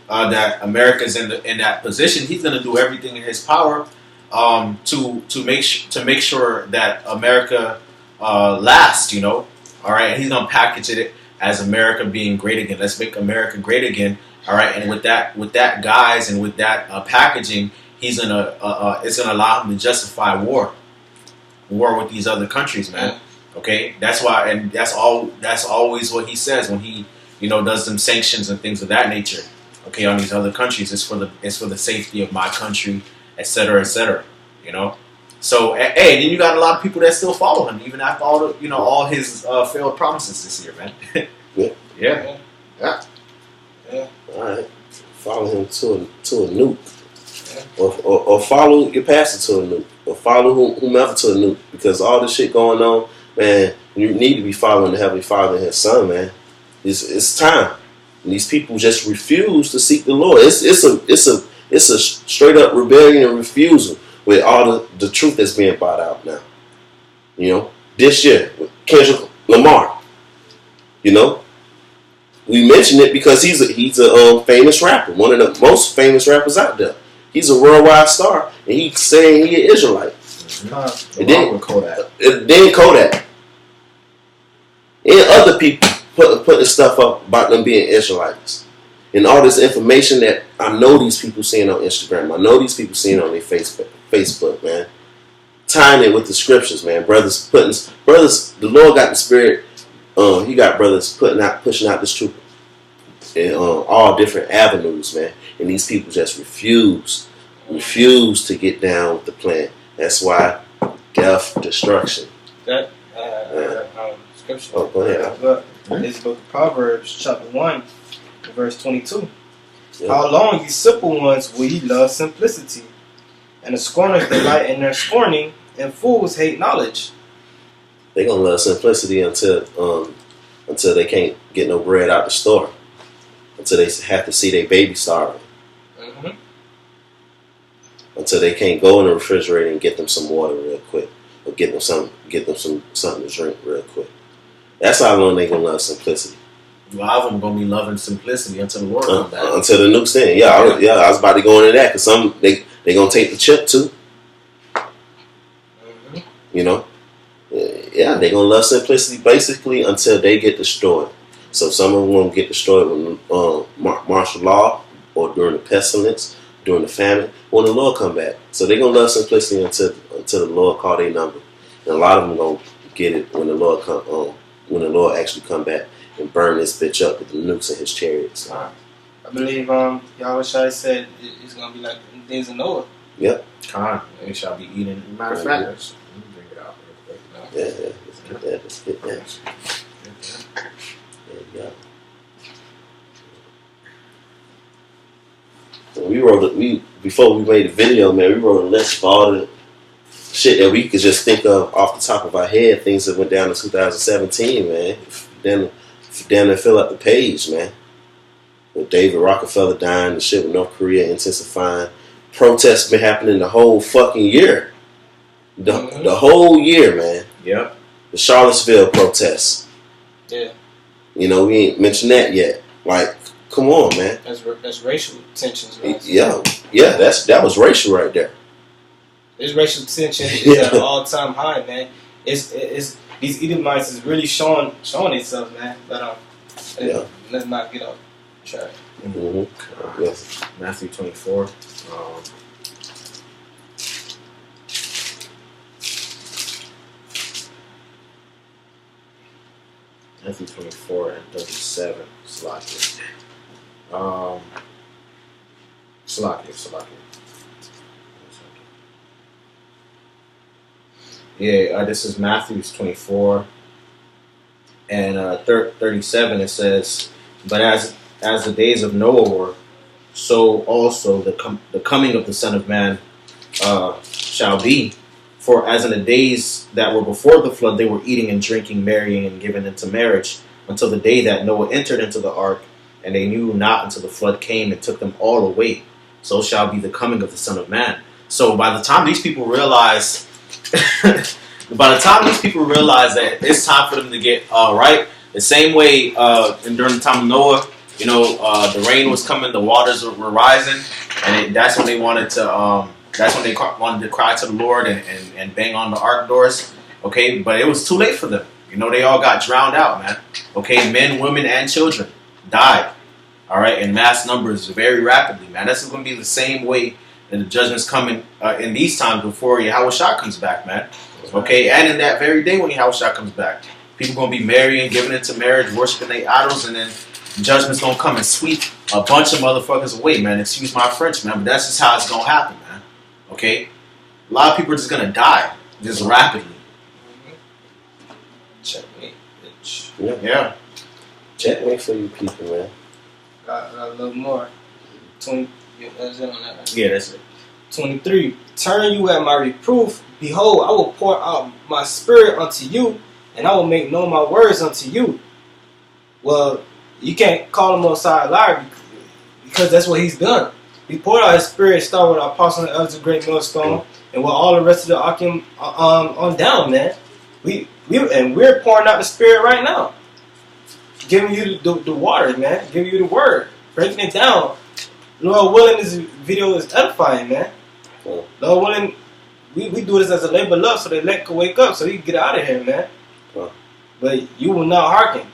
that America's in that position, he's gonna do everything in his power to make sure that America lasts. You know. All right. And he's gonna package it as America being great again. Let's make America great again. All right. And with that guise and with that packaging, he's gonna it's gonna allow him to justify war with these other countries, man. Okay, that's why, and that's always what he says when he, does them sanctions and things of that nature. Okay, on these other countries, it's for the safety of my country, et cetera, et cetera. You know, so hey, then you got a lot of people that still follow him, even after all his failed promises this year, man. Yeah. All right, follow him to a nuke, or follow your pastor to a nuke, or follow whomever to a nuke, because all this shit going on, man. You need to be following the Heavenly Father and His Son, man. It's time. And these people just refuse to seek the Lord. It's a straight up rebellion and refusal with all the truth that's being brought out now. This year with Kendrick Lamar. We mention it because he's a famous rapper, one of the most famous rappers out there. He's a worldwide star, and he's saying he an Israelite. And then Kodak. And other people putting stuff up about them being Israelites. And all this information that I know these people seeing on Instagram. I know these people seeing on their Facebook, man. Tying it with the scriptures, man. Brothers, the Lord got the spirit. He got brothers pushing out this truth in all different avenues, man. And these people just refuse to get down with the plan. That's why death, destruction. That scripture. Oh, go ahead. This book of Proverbs, chapter 1, verse 22. Yeah. How long, ye simple ones, will ye love simplicity? And the scorners delight in their scorning, and fools hate knowledge. They're gonna love simplicity until they can't get no bread out the store. Until they have to see their baby starving. Mm-hmm. Until they can't go in the refrigerator and get them some water real quick, or get them something to drink real quick. That's how long they gonna love simplicity. A lot of them gonna be loving simplicity until the Lord comes back. Until the nuke's in. Yeah, I was about to go into that because some they gonna take the chip too. Mm-hmm. Yeah, they gonna love simplicity basically until they get destroyed. So some of them gonna get destroyed when martial law, or during the pestilence, during the famine, when the Lord come back. So they gonna love simplicity until the Lord call their number. And a lot of them gonna get it when the Lord actually come back and burn this bitch up with the nukes in His chariots. I believe Yahushua said it's gonna be like the days of Noah. Yep. They shall be eating. Matter of fact, let me bring it out real quick. Yeah. Let's get that. There you go. Before we made the video, man, we wrote a list of all the shit that we could just think of off the top of our head, things that went down in 2017, man. Then fill up the page, man. With David Rockefeller dying, the shit with North Korea intensifying. Protests been happening the whole fucking year. The whole year, man. Yep. The Charlottesville protests. Yeah. We ain't mentioned that yet. Like, come on, man. That's racial tensions, right? Yeah. That was racial right there. This racial tension is at an all-time high, man. It's these Edomites is really showing themselves, man. But let's not get off track. Mm-hmm. Yes. Matthew 24. Matthew 24 and 37. Salakia. Yeah, this is Matthew 24 and 37. It says, "But as the days of Noah were, so also the coming of the Son of Man shall be. For as in the days that were before the flood, they were eating and drinking, marrying and giving into marriage, until the day that Noah entered into the ark, and they knew not until the flood came and took them all away. So shall be the coming of the Son of Man." So by the time these people realize, that it's time for them to get right, the same way and during the time of Noah, the rain was coming, the waters were rising, and that's when they wanted to. That's when they wanted to cry to the Lord and bang on the ark doors. Okay, but it was too late for them. They all got drowned out, man. Okay, men, women, and children died. All right, in mass numbers, very rapidly, man. This is going to be the same way that the judgment's coming in these times before Yahushua comes back, man. Okay, and in that very day when Yahushua comes back, people going to be marrying, giving into marriage, worshiping their idols, and then judgment's going to come and sweep a bunch of motherfuckers away, man. Excuse my French, man, but that's just how it's going to happen, man. Okay? A lot of people are just going to die, just rapidly. Checkmate, bitch. Yeah. Checkmate for you people, man. Got a little more. 20. That's it on that. Right? Yeah, that's it. 23. Turn you at my reproof. Behold, I will pour out my spirit unto you, and I will make known my words unto you. Well, you can't call him outside a liar because that's what he's done. He poured out his spirit, start with our apostle and elders of great millstone, and with all the rest of the Akim on down, man. We're pouring out the spirit right now, giving you the water, man, giving you the word, breaking it down. Lord willing, this video is edifying, man. Lord willing, we do this as a labor of love, so the elect can wake up, so he can get out of here, man. But you will not hearken.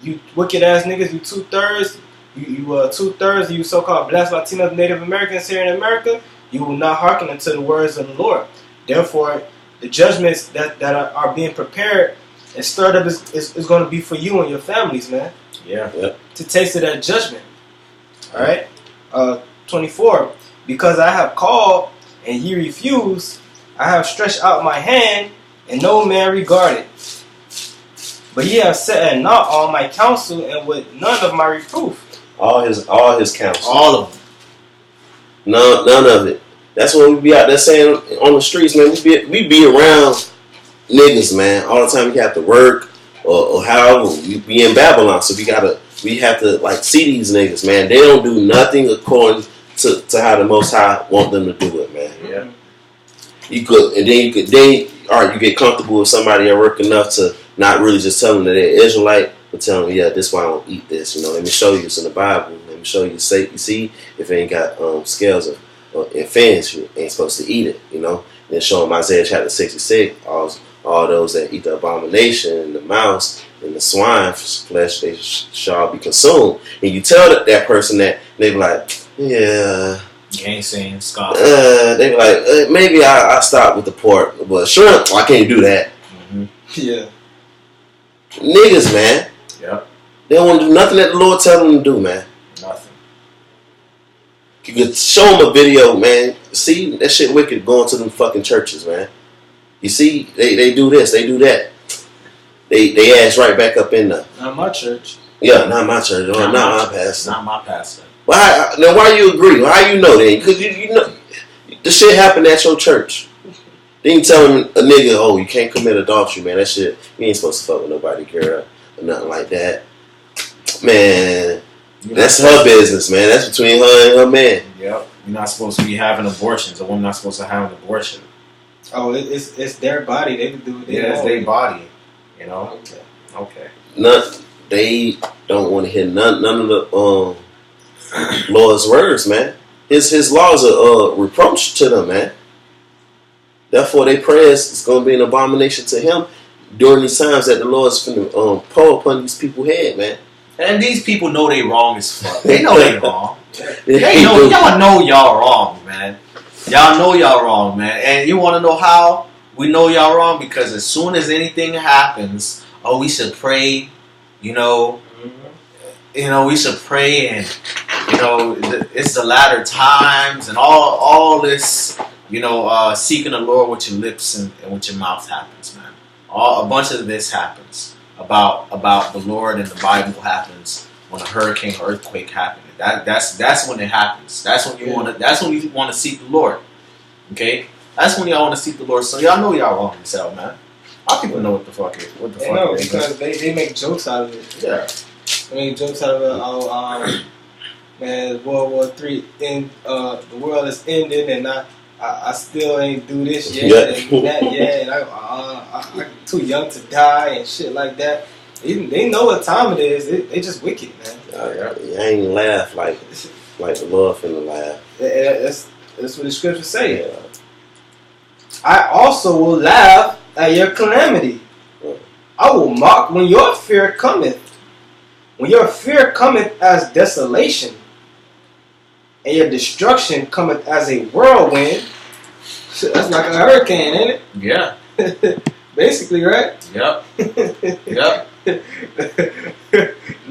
You wicked ass niggas, you 2/3, you 2/3, you so-called black Latinos, Native Americans here in America, you will not hearken unto the words of the Lord. Therefore, the judgments that are being prepared and stirred up is going to be for you and your families, man. Yeah. To taste of that judgment. All right. 24. Because I have called and ye refuse, I have stretched out my hand and no man regarded. But ye have set at naught all my counsel and with none of my reproof. All his counsel. All of them. None of it. That's what we be out there saying on the streets, man. We be around niggas, man, all the time. We have to work or however we be in Babylon, so we have to like see these niggas, man. They don't do nothing according to how the Most High want them to do it, man. Yeah. You get comfortable with somebody at work enough to not really just tell them that they're Israelite, but tell them, yeah, this is why I don't eat this. Let me show you it's in the Bible. Let me show you. You see, if it ain't got scales and fins, you ain't supposed to eat it. Then show them Isaiah chapter 66. All those that eat the abomination and the mouse and the swine flesh, they shall be consumed. And you tell that person that, they be like, yeah. Gainsaying, scoffing. They be like, maybe I stop with the pork, but shrimp, I can't do that. Mm-hmm. Yeah. Niggas, man. Yep. They don't want to do nothing that the Lord tell them to do, man. Nothing. You could show them a video, man. See, that shit wicked going to them fucking churches, man. You see, they do this, they do that. They ass right back up in there. Not my church. Yeah, not my church. Not my pastor. Not my pastor. Why you agree? How you know that? Because you know the shit happened at your church. Then you telling a nigga, oh, you can't commit adultery, man. That shit, you ain't supposed to fuck with nobody, girl, or nothing like that. Man, that's her business, man. That's between her and her man. Yep. You're not supposed to be having abortions. A woman not supposed to have an abortion. Oh, it's their body. They can do it. Yeah, it's their body. Okay. They don't want to hear none of the Lord's words, man. His laws are a reproach to them, man. Therefore, their prayers is going to be an abomination to him during these times that the Lord's going to pour upon these people's head, man. And these people know they wrong as fuck. They know they wrong. Y'all know y'all wrong, man. Y'all know y'all wrong, man. And you want to know how we know y'all wrong? Because as soon as anything happens, we should pray. We should pray, and it's the latter times, and all this, seeking the Lord with your lips and with your mouth happens, man. A bunch of this happens about the Lord and the Bible happens when a hurricane or earthquake happens. That's when it happens. That's when you want to seek the Lord. Okay, that's when y'all want to seek the Lord. So y'all know y'all wrong yourself, man. Our people know what the fuck it. What the fuck? No, because they make jokes out of it. Yeah. They make jokes out of it. Man, World War III, the world is ending, and I I still ain't do this yet, Yeah. and do that yet, and I'm too young to die and shit like that. They know what time it is. They just wicked, man. I ain't laugh like the Lord finna laugh. That's what the scriptures say. Yeah. I also will laugh at your calamity. I will mock when your fear cometh. When your fear cometh as desolation, and your destruction cometh as a whirlwind. Shit, that's like a hurricane, ain't it? Yeah. Basically, right? Yep. Yep.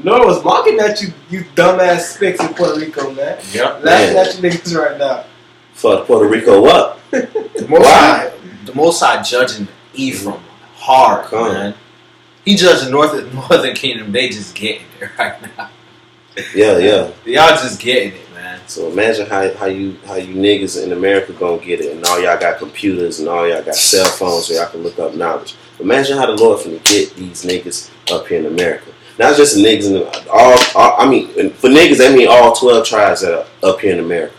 Lord was mocking at you dumbass spicks in Puerto Rico, man. Yep. Laughing at you niggas right now. Fuck Puerto Rico up. The Most High judging Ephraim hard, man. He judging Northern Kingdom. They just getting it right now. Yeah. Y'all just getting it, man. So imagine how you niggas in America gonna get it, and all y'all got computers and all y'all got cell phones so y'all can look up knowledge. Imagine how the Lord finna get these niggas up here in America. Not just the niggas in I mean, for niggas, that mean all 12 tribes that are up here in America.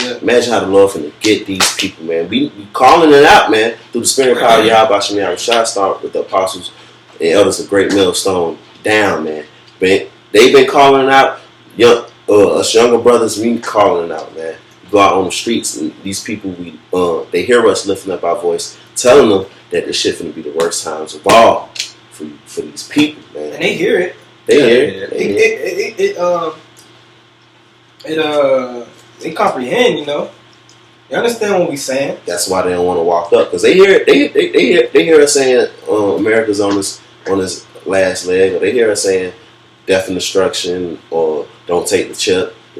Yeah. Imagine how the Lord finna get these people, man. We calling it out, man, through the spirit of power. Yahweh Shem Yahweh Shai, start with the apostles and elders of Great Millstone down, man. They've been calling it out. Us younger brothers, we calling it out, man. We go out on the streets, and these people, they hear us lifting up our voice, telling them that this shit finna be the worst times of all for these people, man. And they hear it. They hear it. They comprehend, you know. They understand what we saying. That's why they don't want to walk up, because they hear it. They hear us saying America's on this last leg, or they hear us saying death and destruction, or don't take the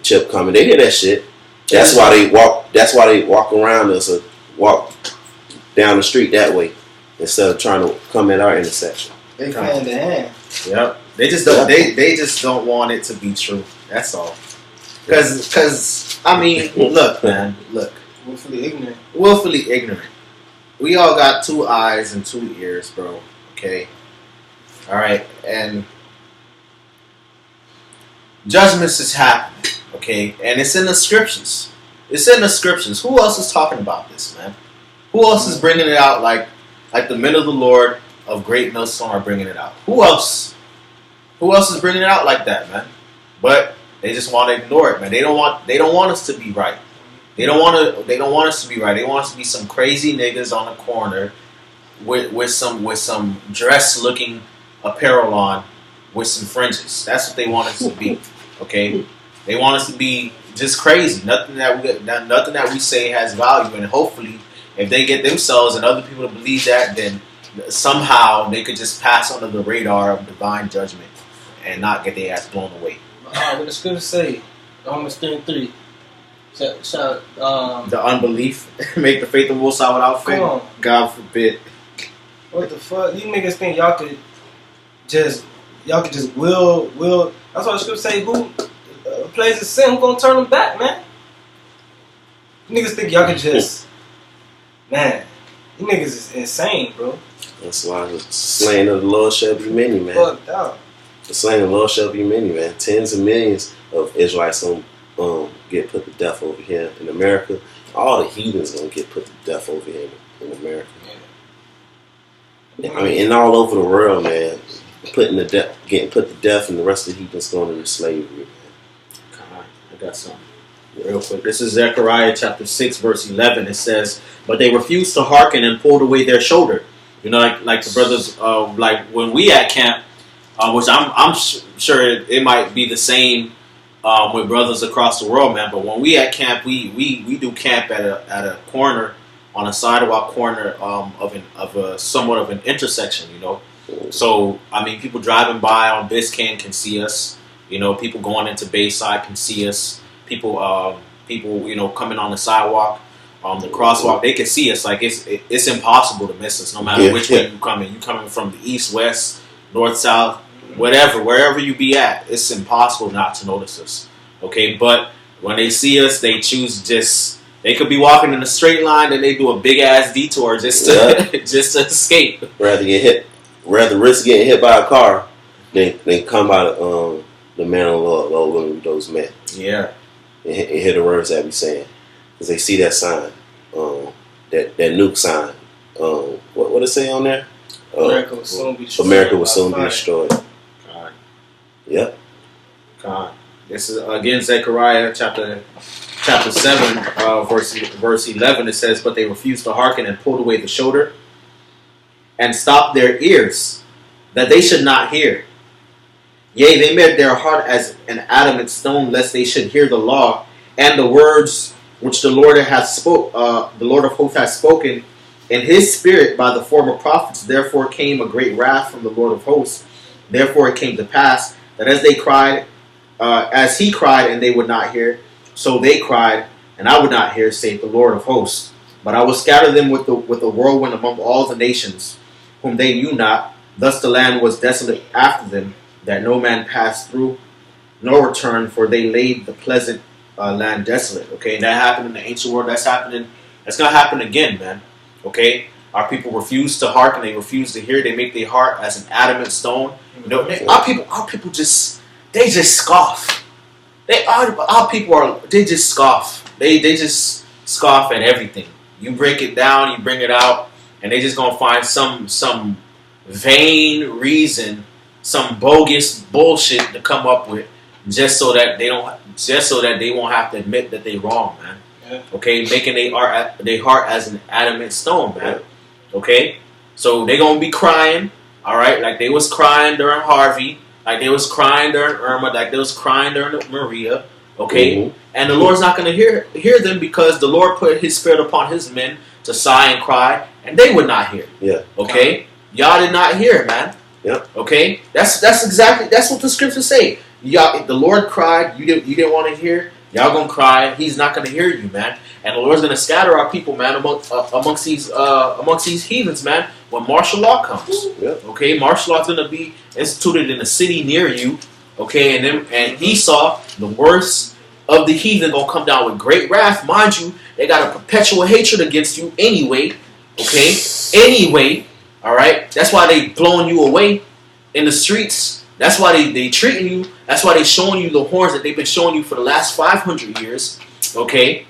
chip coming. They hear that shit. That's why they walk. That's why they walk around us or walk down the street that way instead of trying to come at our intersection. They hand in hand. Yep. They just don't. They just don't want it to be true. That's all. Because I mean, look, man, look. Willfully ignorant. We all got 2 eyes and 2 ears, bro. Okay. All right, and judgments is happening. Okay, and it's in the scriptures. It's in the scriptures. Who else is talking about this, man? Who else is bringing it out like the men of the Lord of Great Millstone are bringing it out? Who else? Who else is bringing it out like that, man? But they just want to ignore it, man. They don't want us to be right. They don't want us to be right. They want us to be some crazy niggas on the corner with some dress looking apparel on with some fringes. That's what they want us to be. Okay? They want us to be just crazy. Nothing that we say has value, and hopefully if they get themselves and other people to believe that, then somehow they could just pass under the radar of divine judgment and not get their ass blown away. What the scripture say? Romans 3:3. The unbelief make the faith of Most High without faith. God forbid. What the fuck? You niggas think y'all could just will? That's what the scripture say. Who plays a sin? Who gonna turn them back, man? You niggas think y'all could just, man? You niggas is insane, bro. That's why the slain of the Lord shall be many, man. Fucked up. The slain of the Lord shall be many, man. Tens of millions of Israelites gonna get put to death over here in America. All the heathens gonna get put to death over here in America. Yeah. I mean, and all over the world, man. Getting put to death, and the rest of the heathens going into slavery, man. God, I got something real quick. This is Zechariah chapter 6, verse 11. It says, "But they refused to hearken and pulled away their shoulder." You know, like the brothers, like when we at camp, which I'm sure it might be the same with brothers across the world, man. But when we at camp, we do camp at a corner, on a sidewalk corner of a somewhat of an intersection, you know. So I mean, people driving by on Biscayne can see us. You know, people going into Bayside can see us. People you know, coming on the sidewalk, the crosswalk, they can see us. Like it's impossible to miss us, no matter which way you coming. You coming from the east, west, north, south, whatever, wherever you be at, it's impossible not to notice us. Okay, but when they see us, they choose they could be walking in a straight line and they do a big ass detour just to just to escape. Rather risk getting hit by a car than come by the man of the Lord willing those men. Yeah. And hear the words that we saying, because they see that sign. that nuke sign. What it say on there? America will soon be destroyed. America will soon be destroyed. God. Yep. God. This is again Zechariah chapter 7, verse 11. It says, "But they refused to hearken and pulled away the shoulder and stopped their ears, that they should not hear. Yea, they made their heart as an adamant stone, lest they should hear the law and the words which the Lord the Lord of hosts has spoken in His spirit by the former prophets. Therefore came a great wrath from the Lord of hosts. Therefore it came to pass that as they cried, as He cried, and they would not hear, so they cried, and I would not hear, saith the Lord of hosts. But I will scatter them with the whirlwind among all the nations, whom they knew not. Thus the land was desolate after them, that no man passed through, nor returned, for they laid the pleasant land desolate." Okay, and that happened in the ancient world. That's happening. That's gonna happen again, man. Okay, our people refuse to hearken. They refuse to hear. They make their heart as an adamant stone. You know, our people just scoff. Our people just scoff. They just scoff at everything. You break it down, you bring it out, and they just gonna find some vain reason, some bogus bullshit to come up with, just so that they won't have to admit that they wrong, man. Yeah. Okay, making their heart as an adamant stone, man. Okay, so they gonna be crying, all right, like they was crying during Harvey, like they was crying during Irma, like they was crying during Maria. Okay, mm-hmm. And the Lord's not gonna hear them, because the Lord put His Spirit upon His men to sigh and cry, and they would not hear. Yeah. Okay, y'all did not hear, man. Yeah. Okay, that's what the scriptures say. Y'all, the Lord cried. You didn't want to hear. Y'all gonna cry. He's not gonna hear you, man. And the Lord's gonna scatter our people, man, amongst these heathens, man. When martial law comes, okay, martial law is gonna be instituted in a city near you, okay, and Esau, the worst of the heathen, gonna come down with great wrath. Mind you, they got a perpetual hatred against you anyway, okay, anyway, all right. That's why they blowing you away in the streets. That's why they treating you. That's why they showing you the horns that they've been showing you for the last 500 years. Okay,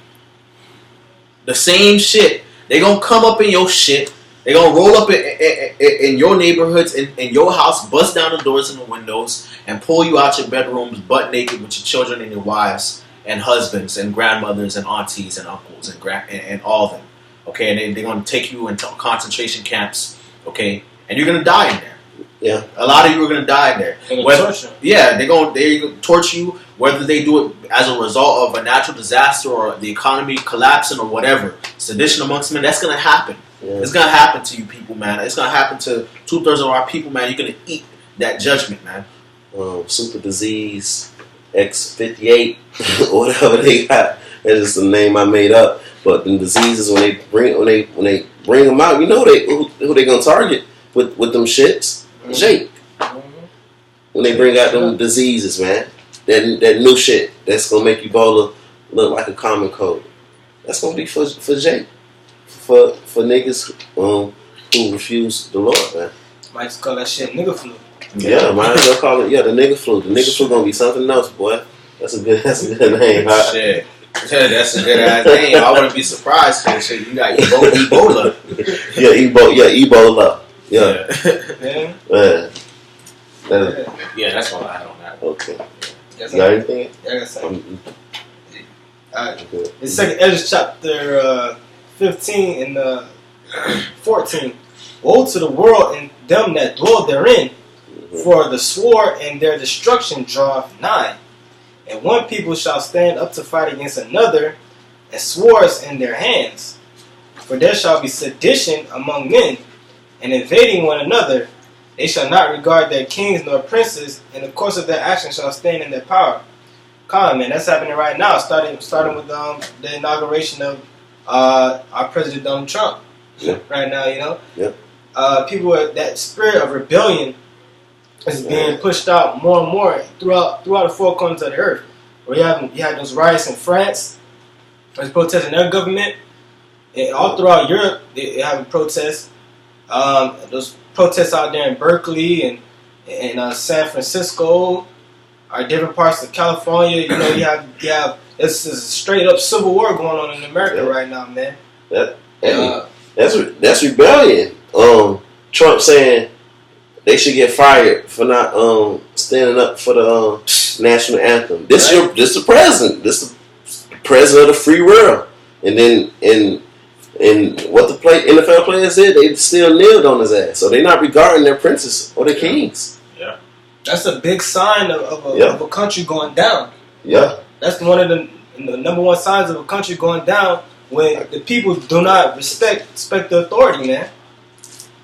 the same shit. They gonna come up in your shit. They gonna roll up in your neighborhoods, in your house, bust down the doors and the windows, and pull you out your bedrooms butt naked with your children and your wives and husbands and grandmothers and aunties and uncles and all of them. Okay, and they're gonna take you into concentration camps. Okay, and you're gonna die in there. Yeah, a lot of you are gonna die there. They're gonna torture you, whether they do it as a result of a natural disaster or the economy collapsing or whatever. Sedition amongst men, that's gonna happen. Yeah. It's gonna happen to you people, man. It's gonna happen to 2/3 of our people, man. You're gonna eat that judgment, man. Super disease X58 or whatever they got. That's just a name I made up. But the diseases, when they bring them out, you know who they gonna target with them shits. Jake. When they bring out them diseases, man, that new shit that's gonna make Ebola look like a common cold. That's gonna be for Jake, for niggas who refuse the Lord, man. Might just call that shit nigga flu. Yeah, might as well call it the nigga flu. The nigga flu gonna be something else, boy. That's a good name. Shit. That's a good ass name. I wouldn't be surprised. Shit, you got Ebola. Ebola. Yeah. Yeah, that's all I had on that. Okay. You got anything? Yeah, I got something. It's 2nd Ezra chapter 15 and 14. Woe to the world and them that dwell therein, for the sword and their destruction draweth nigh. And one people shall stand up to fight against another, and swords in their hands. For there shall be sedition among men, and invading one another. They shall not regard their kings nor princes, and the course of their action shall stand in their power. Come on, man, that's happening right now. Starting with the inauguration of our President Donald Trump. Yeah. Right now, you know. Yeah. People, that spirit of rebellion is being pushed out more and more throughout the four corners of the earth. Where you had those riots in France, there's protesting their government, and all throughout Europe they have protests. Those protests out there in Berkeley and San Francisco, or different parts of California. You know, you have this is a straight up civil war going on in America right now, man. That hey, that's rebellion. Trump saying they should get fired for not standing up for the national anthem. This the president. This the president of the free world. And then and what the NFL players did, they still kneeled on his ass. So they're not regarding their princes or their kings. Yeah, that's a big sign of a country going down. Yeah, that's one of the number one signs of a country going down when the people do not respect the authority, man.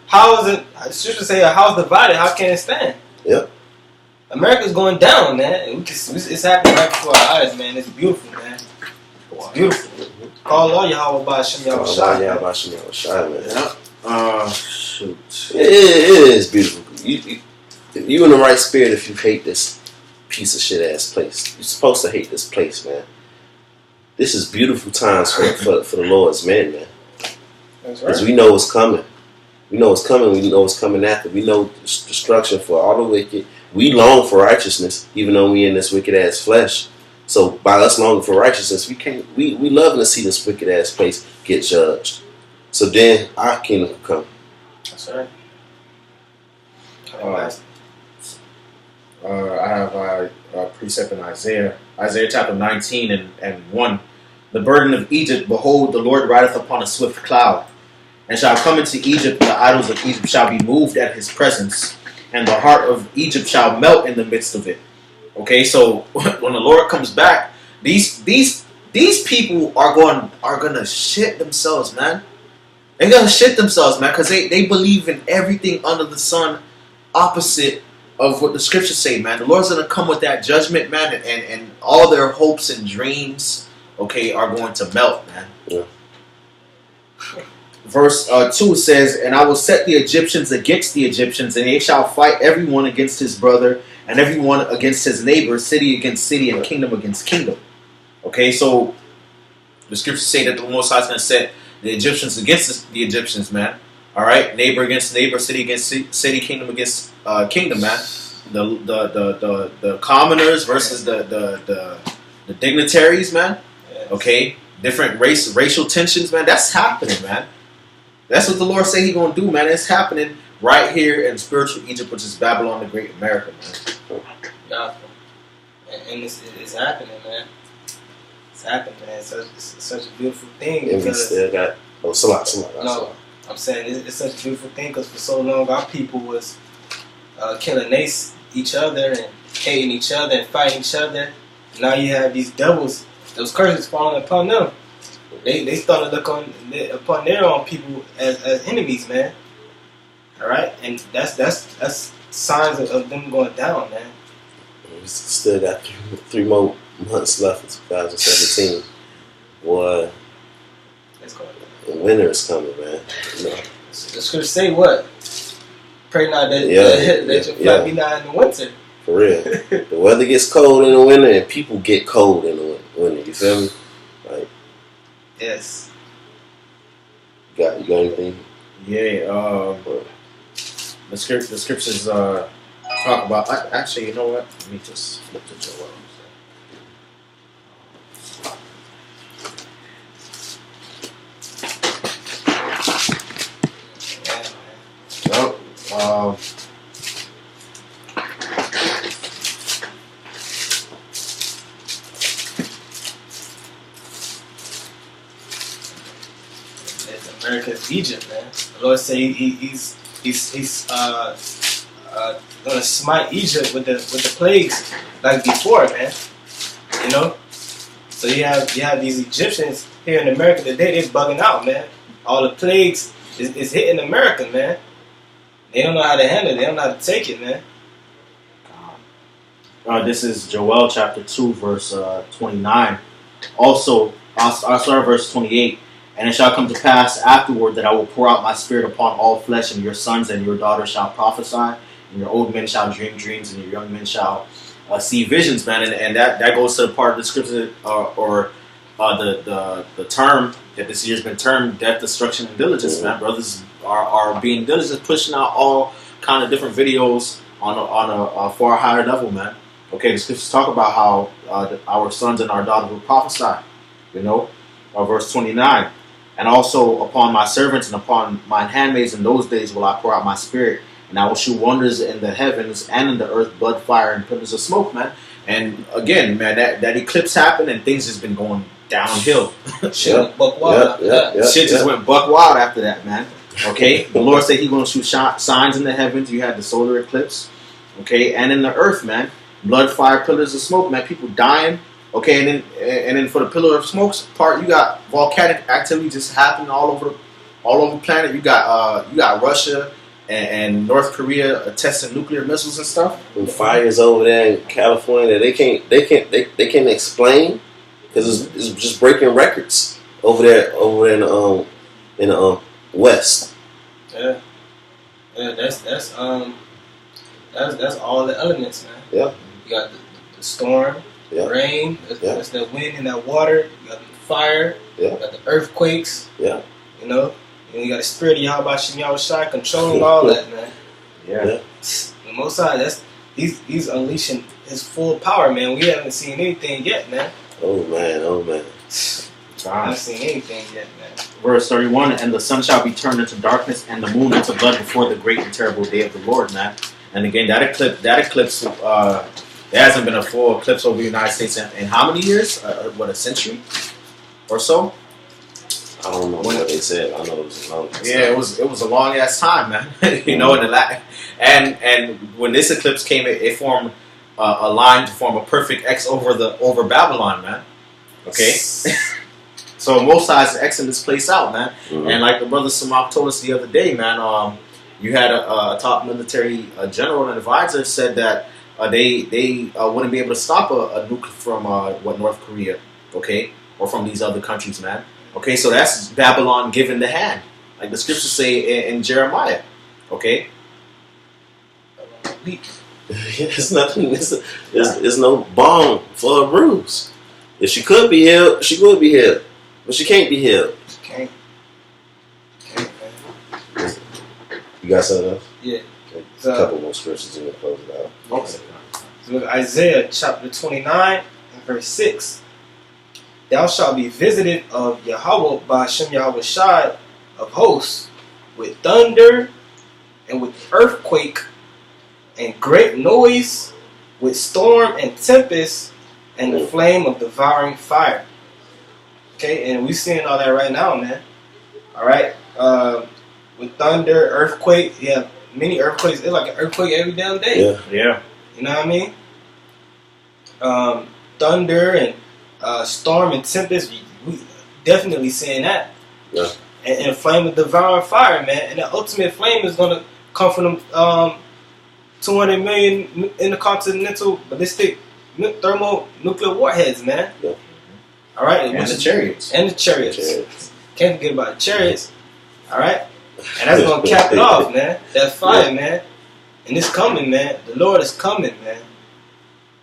How is it? I should say a house divided. How can it stand? Yep. America's going down, man. It's happening right before our eyes, man. It's beautiful, man. It's beautiful. Call all Yahweh by Hashem Yahweh Shai. Yahweh by Hashem Yahweh Shai, man. Yeah. Shoot. It is beautiful. You in the right spirit if you hate this piece of shit ass place. You're supposed to hate this place, man. This is beautiful times for the Lord's men, man. That's right. Because we know what's coming. We know what's coming. We know what's coming after. We know destruction for all the wicked. We long for righteousness, even though we in this wicked ass flesh. So by us longing for righteousness, we loving to see this wicked ass place get judged. So then our kingdom will come. That's right. I have a precept in Isaiah chapter 19 and 1. The burden of Egypt, behold, the Lord rideth upon a swift cloud, and shall come into Egypt. The idols of Egypt shall be moved at his presence, and the heart of Egypt shall melt in the midst of it. Okay, so when the Lord comes back, these people are gonna shit themselves, man. They're gonna shit themselves, man, because they believe in everything under the sun, opposite of what the scriptures say, man. The Lord's gonna come with that judgment, man, and all their hopes and dreams, okay, are going to melt, man. Yeah. Verse 2 says, and I will set the Egyptians against the Egyptians, and they shall fight everyone against his brother, and everyone against his neighbor, city against city, and kingdom against kingdom. Okay, so the scriptures say that the Most High is going to set the Egyptians against the Egyptians, man. All right, neighbor against neighbor, city against city, kingdom against kingdom, man. The commoners versus the dignitaries, man. Okay, different racial tensions, man. That's happening, man. That's what the Lord say He gonna do, man. It's happening right here in spiritual Egypt, which is Babylon, the Great America, man. Yeah, and it's happening, man. It's happening, man. It's such a beautiful thing. And we still got No, I'm saying it's such a beautiful thing because for so long our people was killing each other and hating each other and fighting each other. Now you have these devils, those curses falling upon them. They started to look upon their own people as enemies, man. All right, and that's signs of them going down, man. We still got 3 more months left in 2017. Boy, the winter is coming, man. You know. The scriptures say what? Pray not that your flight be not in the winter. For real. The weather gets cold in the winter and people get cold in the winter. You feel me? Like, yes. You got anything? Yeah. The scriptures talk about. Actually, you know what? Let me just flip to Joel. America's Egypt, man. The Lord say he's gonna smite Egypt with the plagues like before, man. You know. So you have these Egyptians here in America today. They're bugging out, man. All the plagues is hitting America, man. They don't know how to handle it. They don't know how to take it, man. This is Joel chapter 2, verse 29. Also, I'll start verse 28. And it shall come to pass afterward that I will pour out my spirit upon all flesh, and your sons and your daughters shall prophesy, and your old men shall dream dreams, and your young men shall see visions, man. And that goes to the part of the scripture, or the term that this year's been termed death, destruction, and diligence, man. Brothers are being diligent, pushing out all kind of different videos on a far higher level, man. Okay, the scriptures talk about how our sons and our daughters will prophesy, you know. Verse 29. And also upon my servants and upon mine handmaids in those days will I pour out my spirit, and I will show wonders in the heavens and in the earth, blood, fire, and pillars of smoke, man. And again, man, that eclipse happened and things has been going downhill. Shit, buck wild. Shit just went buck wild after that, man. Okay, the Lord said He's going to shoot signs in the heavens. You had the solar eclipse, okay, and in the earth, man, blood, fire, pillars of smoke, man. People dying, okay, and then for the pillar of smoke part, you got volcanic activity just happening all over the planet. You got Russia and North Korea testing nuclear missiles and stuff. And fires over there in California, they can't explain because it's just breaking records over there in the West. Yeah, that's all the elements, man. Yeah, you got the storm, the rain, that's the wind and that water. You got the fire, you got the earthquakes. Yeah, you know, and you got the spirit of Yahweh Shem Yahweh Shai controlling all that, man. Yeah, the Most High, he's unleashing his full power, man. We haven't seen anything yet, man. Oh man. I haven't seen anything yet, man. Verse 31, and the sun shall be turned into darkness and the moon into blood before the great and terrible day of the Lord, man. And again, that eclipse, there hasn't been a full eclipse over the United States in how many years? A century or so? I don't know what they said. I know it was a long time. Yeah, it was a long ass time, man. You know, and when this eclipse came, it formed a line to form a perfect X over Babylon, man. Okay. So Most High is Xing this place out, man. Mm-hmm. And like the brother Samak told us the other day, man, you had a top military general and advisor said that they wouldn't be able to stop a nuke from North Korea, okay, or from these other countries, man. Okay, so that's Babylon giving the hand, like the scriptures say in Jeremiah, okay. It's nothing. It's no balm for a bruise. If she could be healed, she would be healed. But she can't be healed. She can't, man. You got something else? Yeah. Okay. So, a couple more scriptures and we'll close it out. Okay. So Isaiah chapter 29 and verse 6. Thou shalt be visited of Yahweh by Shem Yahweh Shai of hosts with thunder and with earthquake and great noise, with storm and tempest and the flame of devouring fire. Okay, and we're seeing all that right now, man. All right, with thunder, earthquake, yeah, many earthquakes. It's like an earthquake every damn day. Yeah. You know what I mean? Thunder and storm and tempest. We definitely seeing that. Yeah. And flame of devouring fire, man. And the ultimate flame is gonna come from them 200 million intercontinental ballistic thermonuclear warheads, man. Yeah. All right, and the chariots. And the chariots. Can't forget about the chariots. All right, and that's gonna cap it off, man. That fire, man, and it's coming, man. The Lord is coming, man.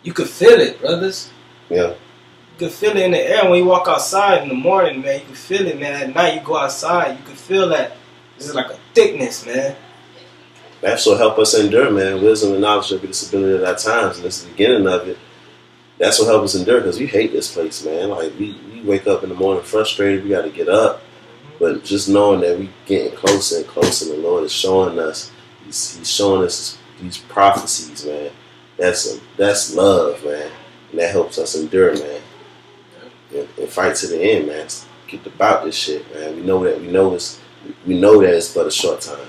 You could feel it, brothers. Yeah. You could feel it in the air when you walk outside in the morning, man. You can feel it, man. At night, you go outside, you can feel that. This is like a thickness, man. That's what help us endure, man. Wisdom and knowledge shall be the stability of our times, and that's the beginning of it. That's what helps us endure, because we hate this place, man. Like, we wake up in the morning frustrated. We got to get up. But just knowing that we getting closer and closer, the Lord is showing us. He's showing us these prophecies, man. That's love, man. And that helps us endure, man. And fight to the end, man. Get about this shit, man. We know that it's but a short time.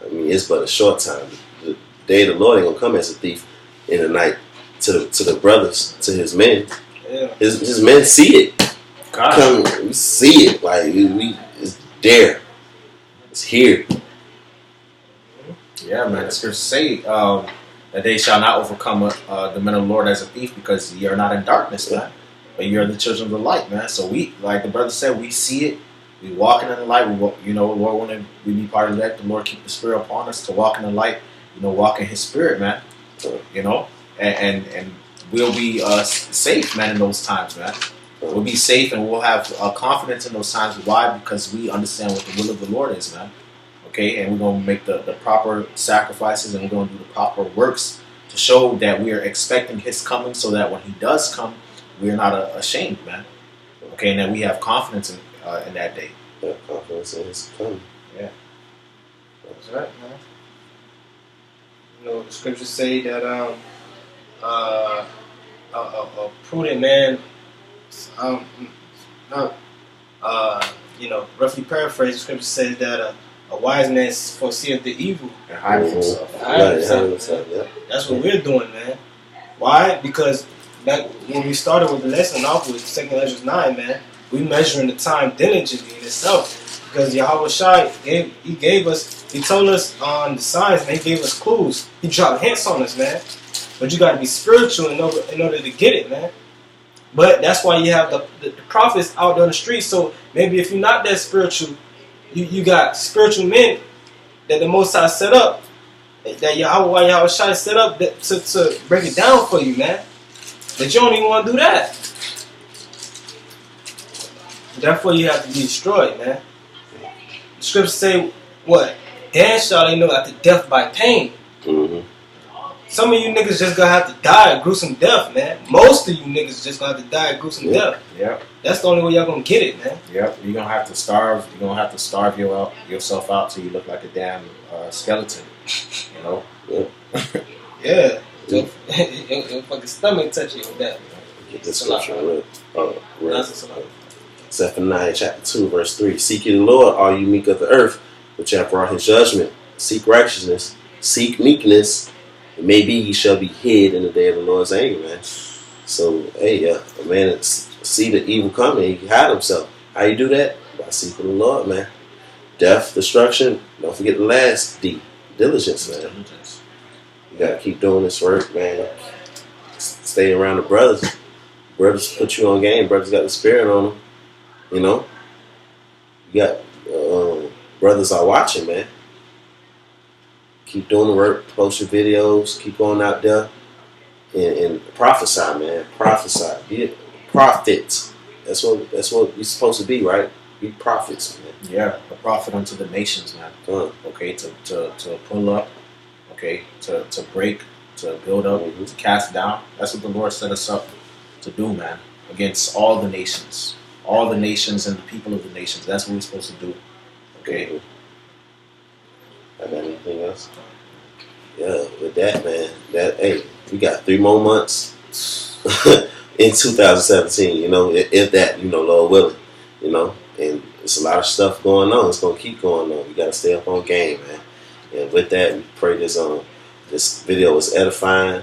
I mean, it's but a short time. The day of the Lord ain't gonna come as a thief in the night. To the brothers, to his men. Yeah. His men see it. Come, we see it. Like it's there. It's here. Yeah, man. The scriptures say that they shall not overcome the men of the Lord as a thief, because ye are not in darkness, man, but you are the children of the light, man. So we, like the brother said, we see it. We walking in the light. We Lord, when we be part of that, the Lord keep the Spirit upon us to walk in the light. Walk in His Spirit, man. And we'll be safe, man, in those times, man. We'll be safe and we'll have confidence in those times. Why? Because we understand what the will of the Lord is, man. Okay, and we're going to make the proper sacrifices, and we're going to do the proper works to show that we are expecting His coming, so that when He does come, we are not ashamed, man. Okay, and that we have confidence in that day. Yeah, confidence in His coming. That's right, man. You know, the scriptures say that a prudent man, um, not, roughly paraphrase, the scripture says that a wise man foreseeth the evil. And hide himself. Hide himself, yeah. That's what we're doing, man. Why? Because back when we started with the lesson off with 2 Ezra 9, man, we measuring the time diligently in itself. Because Yahweh Shai he told us on the signs, man, he gave us clues. He dropped hints on us, man. But you got to be spiritual in order to get it, man. But that's why you have the prophets out on the street. So maybe if you're not that spiritual, you got spiritual men that the Most High set up, that Yahweh Shai set up to break it down for you, man. But you don't even want to do that. Therefore, you have to be destroyed, man. The scriptures say, what? Dan shall they know after death by pain. Mm-hmm. Some of you niggas just gonna have to die a gruesome death, man. Most of you niggas just gonna have to die a gruesome death. Yep. That's the only way y'all gonna get it, man. Yep. You're gonna have to starve. You're gonna have to starve yourself out till you look like a damn skeleton. You know. Yep. Yeah. Your fucking stomach touch you with that. Get this scripture real. Zephaniah chapter 2, verse 3. Seek ye the Lord, all you meek of the earth, which have brought His judgment. Seek righteousness. Seek meekness. It may be ye shall be hid in the day of the Lord's anger, man. So, hey, a man see the evil coming, he hide himself. How you do that? By seeking the Lord, man. Death, destruction. Don't forget the last D. Diligence, man. You gotta keep doing this work, man. Stay around the brothers. Brothers put you on game. Brothers got the spirit on them. You know? You got brothers are watching, man. Keep doing the work, post your videos, keep going out there and prophesy, man. Prophesy. Be prophets. That's what you're supposed to be, right? Be prophets, man. Yeah, a prophet unto the nations, man. Okay, to pull up, okay, to break, to build up, to cast down. That's what the Lord set us up to do, man. Against all the nations. All the nations and the people of the nations. That's what we're supposed to do. Okay. I got anything else? Yeah, with that, man. We got 3 more months in 2017. You know, if that, Lord willing, and it's a lot of stuff going on. It's gonna keep going on. We gotta stay up on game, man. And with that, we pray this video was edifying.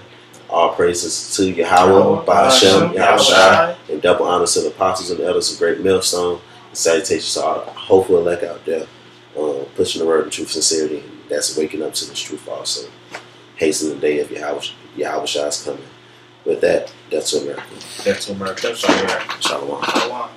All praises to Yahweh, Ba'ashem, Yahweh, and double honors to the apostles and the elders of Great Millstone. And salutations to all the hopeful elect out there, pushing the word of truth, sincerity. That's waking up to this truth also. Hasten the day of Yahweh Shai's coming. With that, that's America. That's America. Shalom. Shalom. Shalom.